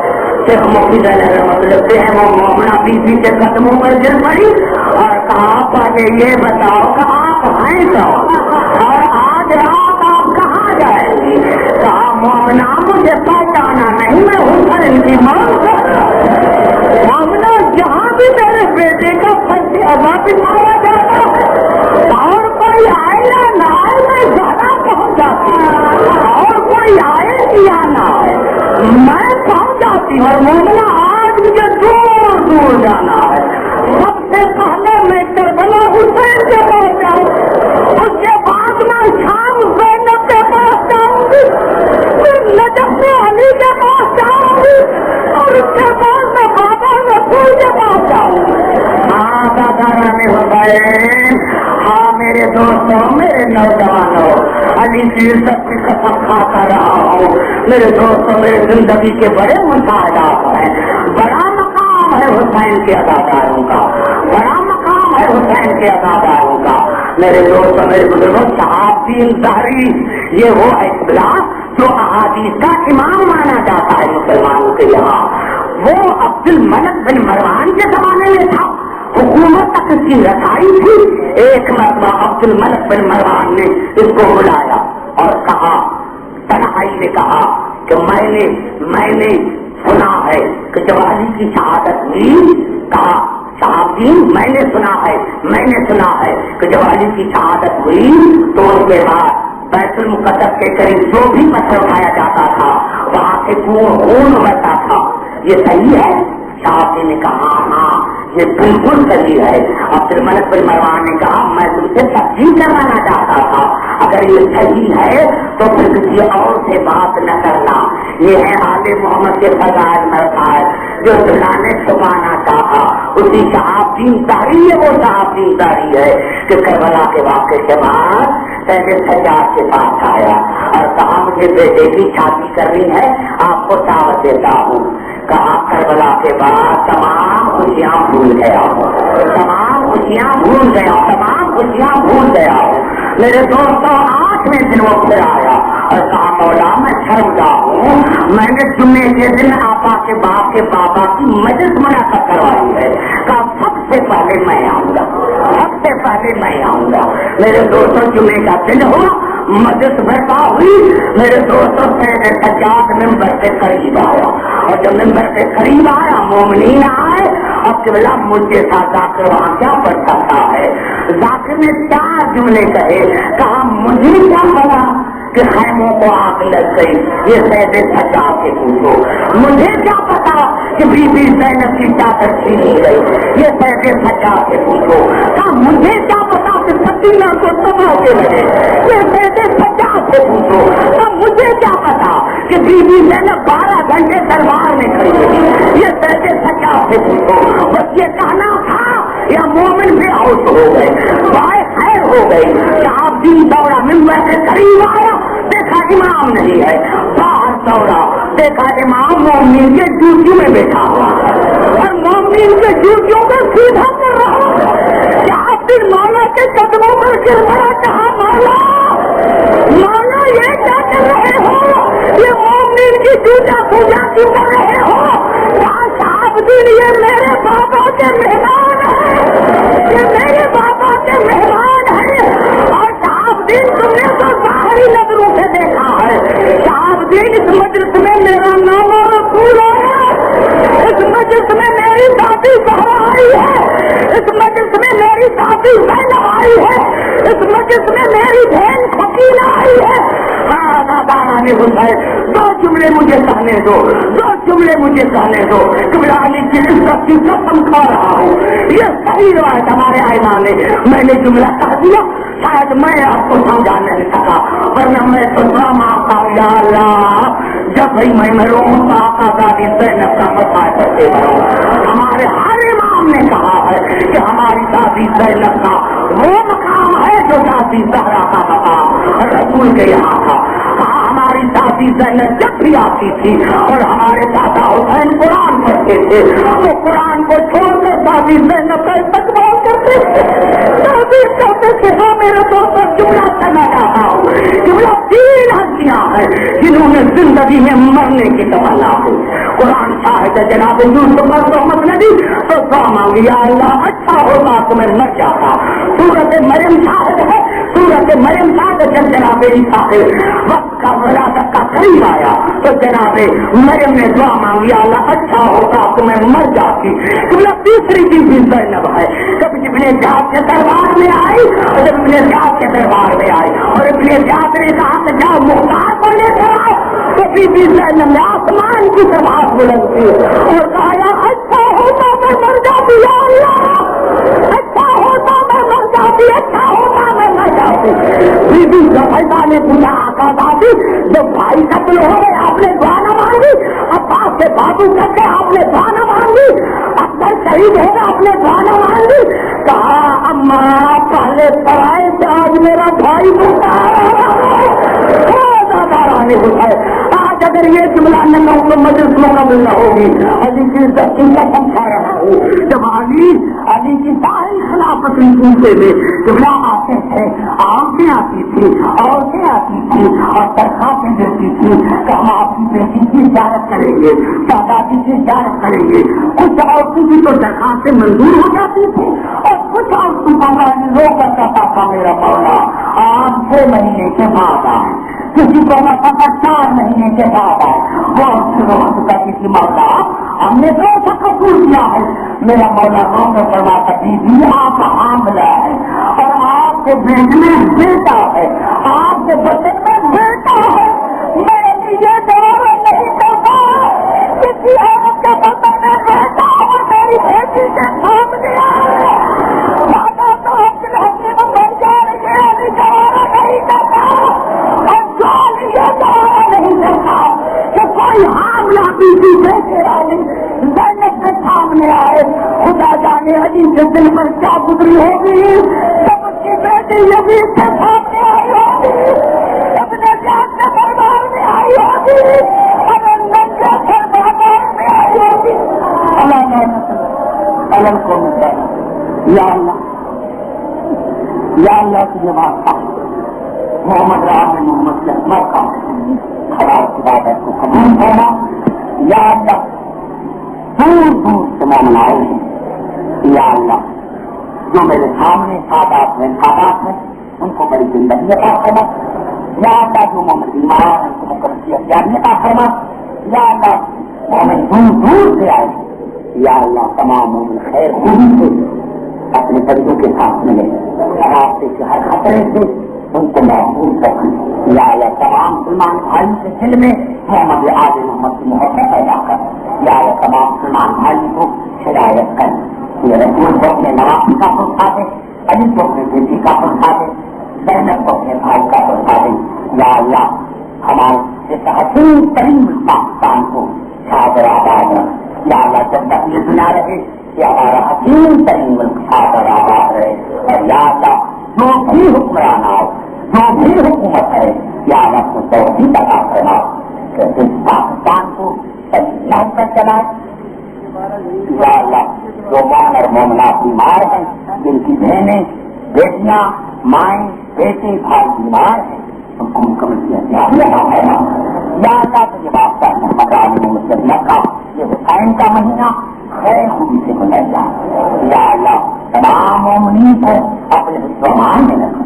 شیخ مفید علیہ رحمت لگتے ہیں وہ مومنا بیوی کے قدموں پر گر پڑی اور کہا پہلے یہ بتاؤ کہ آپ ہیں کون اور آج رات آپ کہاں جائیں گی؟ کہا مومنا مجھے پہچانا نہیں، میں حسین کی ماں. مومنا جہاں بھی میرے بیٹے کا فرض ادا بھی مارا جاتا اور کوئی آئے یا نہ آئے میں زیادہ پہنچ جاتی، اور کوئی آئے یا نہ آئے میں پہنچ جاتی ہوں. اور مومنا آج مجھے دور دور جانا ہے، سب سے پہلے میں کربلا حسین کے پاس جاؤں، اس کے بعد میں شام زینب کے پاس جاؤں گی، پھر نجف میں علی کے پاس جاؤں گی اور اس کے بعد میں بابا رسول کے پاس جاؤں گی. ہاں داداران حسین، ہاں میرے دوستوں، میرے نوجوانوں، علی کی عزت کی قسم کھا کر رہا ہوں میرے دوستوں، میرے زندگی کے بڑے مشاہدات ہیں. بڑا مقام ہے حسین کے اداکاروں کا، بڑا مقام ہے حسین کے اداکاروں کا. میرے دوستوں، میرے بزرگوں، شہاب الدین ظاہری یہ وہ اصطلاح جو احادیث کا امام مانا جاتا ہے مسلمانوں کے یہاں. وہ عبد الملک بن مروان کے زمانے میں تھا، حکومت تک اس کی رسائی تھی. ایک مرتبہ عبد الملک بن مروان نے اس کو بلایا اور کہا، تنہائی میں کہا کہ میں نے سنا ہے کہ جب علی کی شہادت ہوئی، کہا صاحب جی میں نے سنا ہے کہ جب علی کی شہادت ہوئی تو اس کے بعد بیت المقدس کے قریب جو بھی پتھر اٹھایا جاتا تھا وہاں سے خون بہتا تھا. یہ صحیح ہے؟ صاحب جی نے کہا ہاں یہ بالکل صحیح ہے. عبد الملک بن مروان نے کہا میں تم سے تسلیم کروانا چاہتا تھا، اگر یہ صحیح ہے تو پھر کسی اور سے بات نہ کرنا. یہ ہے آل محمد کے فضائل مرکز جو اللہ نے چھپانا چاہا. اسی شہاب الدین ظاہری ہے، وہ شہاب الدین ظاہری ہے کہ کربلا کے واقعے کے بعد پہلے سجاد کے پاس آیا اور کہا مجھے بیٹے کی شادی کرنی ہے، آپ کو دعوت دیتا ہوں. کہا کربلا کے بعد تمام خوشیاں بھول گیا، تمام خوشیاں بھول گیا. میرے دوستوں 8ویں دن وہ پھر آیا اور کہا مولا میں شرمگاہ ہوں، میں نے جمعے کے دن آپا کے باپ کے بابا کی مجلس منعقد کروائی ہے. کہا سب سے پہلے میں آؤں گا. میرے دوستوں جمعے کا دن ہو، مجلس بیٹھا ہوئی. میرے دوستوں سید سجاد ممبر سے قریب آیا اور جب ممبر سے قریب آیا مومنین آئے اور قبلہ مجھے تھا ذاکر وہاں کیا پڑھ سکتا ہے. ذاکر نے 4 جملے کہے. کہا مجھے کیا پتا کہ خیموں کو آگ لگ گئی، یہ سید سجاد سے پوچھو. مجھے کیا پتا کہ بی بی زینب کی چادر چھینی گئی، یہ سید سجاد سے پوچھو. کہا مجھے کیا پتا کہ سکینہ کو تباہ کے لگے، یہ سید سجاد سے پوچھو. کہا مجھے کیا پتا کہ بی بی زینب 12 گھنٹے دربار میں کھڑی رہی، یہ سید سجاد سے پوچھو. بس یہ کہنا تھا یا مومن بھی آؤٹ ہو گئے، بائے خیر ہو گئی. شہاب الدین دوڑا ممبر کے قریب آیا، دیکھا امام نہیں ہے. باہر دوڑا، دیکھا امام مومنین کے جوتیوں میں بیٹھا ہوا اور مومنین کے جوتیوں کو سیدھا کر رہا. شہاب الدین مولا کے قدموں پر گر پڑا. کہا مولا یہ کیا کر رہے ہو؟ یہ مومنین کی جوتا پوجا کیوں کر رہے ہو؟ شہاب الدین یہ میرے بابا کے مہمان ہیں، یہ میرے بابا کے مہمان ہیں. اور شہاب الدین تم نے تو ظاہری نظروں سے دیکھا ہے. شہاب الدین اس مجلس میں میرا نام و رسول آیا، اس مجلس میں میری دادی زہرا آئی ہے، اس مجلس میں میری دادی زینب آئی ہے، اس مجلس میں میری بہن فقیلہ آئی ہے. دو جملے مجھے کہنے دو، قبلہ علی کی عزت کی قسم کھا رہا ہوں. یہ صحیح روایت ہمارے ائمہ نے. میں نے جملہ کہہ دیا، شاید میں آپ کو سمجھا نہیں سکا، ورنہ میں تو دعا مانگتا ہوں یا اللہ جب بھائی میں مروں تو آقا دادی زینب کا مسائل کرتے رہوں. ہمارے ہر امام نے کہا ہے کہ ہماری دادی زینب کا وہ مقام ہے جو دادی زہرا کا مقام رسول کے یہاں تھا. ہماری دادی زینب جب بھی آتی تھی اور ہمارے دادا حسین قرآن پڑھتے تھے تو قرآن کو چھوڑ کر دادی زینب کا استقبال کرتے تھے. دادی کہتے تھے ہاں میرے دوست جملہ کرنا چاہتا ہوں. جملہ 3 ہستیاں ہیں جنہوں نے زندگی میں مرنے کی تمنا کی. قرآن شاہد جناب یوسف محمد نبی تو دعا مانگی یا اللہ اچھا ہوتا تو میں مر جاتا. سورت مریم شاہد ہے، سورت مریم شاہد جب جناب عیسیٰ وقت کا ولادت کا قریب آیا تو جناب مریم نے دعا مانگی یا اللہ اچھا ہوتا تو میں مر جاتی. تیسری چیز بھی زینب ہے. کبھی ابن زیاد کے دربار میں آئی اور جب ابن زیاد کے دربار میں آئی اور ابن زیاد نے کہا کہ جاؤ مختار کو لے کر آؤ تو بی بی زینب نے آسمان کی طرف ہاتھ بلند کی اور کہا اچھا ہوتا میں مر جاتی، یا اللہ اچھا ہوتا میں مر جاتی، اچھا ہوتا میں مر جاتی. بی بی زبیدہ نے پوچھا آقا دادی جب بھائی قتل ہو گئے آپ نے دعا نہ مانگی، عباس کے بابو کہتے آپ نے دعا نہ مانگی، اکبر شہید ہوگا آپ نے دعا نہ مانگی. کہا اماں پہلے پڑھائے کہ آج میرا بھائی نہیں ہے. آج اگر یہ جملہ نہ ہو تو مجلس مکمل نہ ہوگی. علی کی عزت کی قسم کھا رہا ہوں. جب علی کی ساری خلافت پوچھتے میں جملہ آتے تھے, آنکھیں آتی تھی, عورتیں آتی تھی اور درخواستیں دیتی تھی کہ ہم آپ کی بیٹی کی زیارت کریں گے, دادی کی زیارت کریں گے. کچھ عورتوں کی تو درخواستیں منظور ہو جاتی تھی اور کچھ عورتوں کا لوگ کرتا تھا میرا مولا آپ 6 مہینے کے بعد آئے, کسی کو نہ پتا 4 مہینے کے بعد آئے. بہت کا کسی مولا ہم نے تو ایسا قبول کیا ہے. میرا مولا ہم نے فرما سکتی آپ حاملہ ہے اور آپ کے بیٹے میں بیٹا ہے, آپ کے بچے میں بیٹا ہے. میں یہ دعوی نہیں کرتا کسی عورت کے بچے میں بیٹا اور میری بیٹی کے سامنے آئے دادا تو اپنے ہاتھ میں بن جا رہی ہے. گوارا نہیں کرتا اور یہ گوارا نہیں کرتا کہ کوئی حاملہ بیٹی بیٹے والی زینب کے سامنے آئے. خدا جانے علی کے دل پر کیا گزری ہوگی جب اس کی بیٹی یزید کے سامنے آئی ہوگی, جب نجات کے دربار میں آئی ہوگی اور ننگے کے دربار میں آئی ہوگی. اللہ کو یا اللہ تجھے واسطہ محمد رام محمد کے احمد کا خراب عبادت کو قبول کرنا. یا اللہ دور دور سے مومن آئے ہیں. یا اللہ جو میرے سامنے سادات ہیں ان کو بڑی زندگی عطا فرما. یا اللہ جو مومن بیمار ہیں ان کو مقدس افزانی عطا فرما. یا اللہ مومن دور دور سے آئے. یا اللہ تمام مومن خیر خوبی سے اپنے بچوں کے ساتھ ملے, راستے کے ہر خطرے سے ان کو محفوظ رکھیں. یا اللہ تمام مسلمان بھائی کے دل میں محمد آل محمد کی محبت پیدا کر. یا اللہ تمام مسلمان بھائی کو ہدایت کر. یہ رسول کو اپنے نواسی کا پرسا دے, علی کو اپنے بیٹی کا پرسا دے, زینب کو اپنے بھائی کا پرسا دے. یا اللہ ہمارے اس حسین ترین پاکستان کو شاد آباد رکھ. یا اللہ جب تک یہ دنیا رہے کہ ہمارا حسین ترین ملک شاد آباد رہے. اور یا اللہ جو بھی حکمران آؤ, جو بھی حکومت ہے, یا اللہ کو توفیق عطا فرما کہ اس پاکستان کو صحیح پر چلائے. یا اللہ جو مومن اور مومنات بیمار ہیں, جن کی بہنیں بیٹیاں مائیں بیٹے بھائی بیمار ہیں, ان کو مکمل کیا. یا اللہ تجھے واسطہ محمد علی مسلم کا یہ حسین کا مہینہ خیر خوبی سے گزر جائے. یا اللہ تمام مومنین کو اپنے سامان میں رکھ,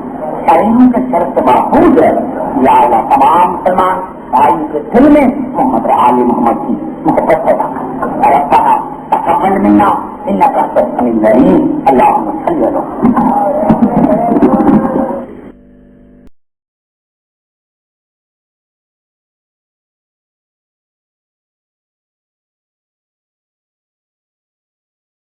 شریعوں کے شرط سے محفوظ رہے. یا اللہ تمام مسلمان بھائی کے دل میں محمد علی محمد کی محبت پیدا کر. ربنا تقبل منا انك انت السميع العليم. اللهم صل على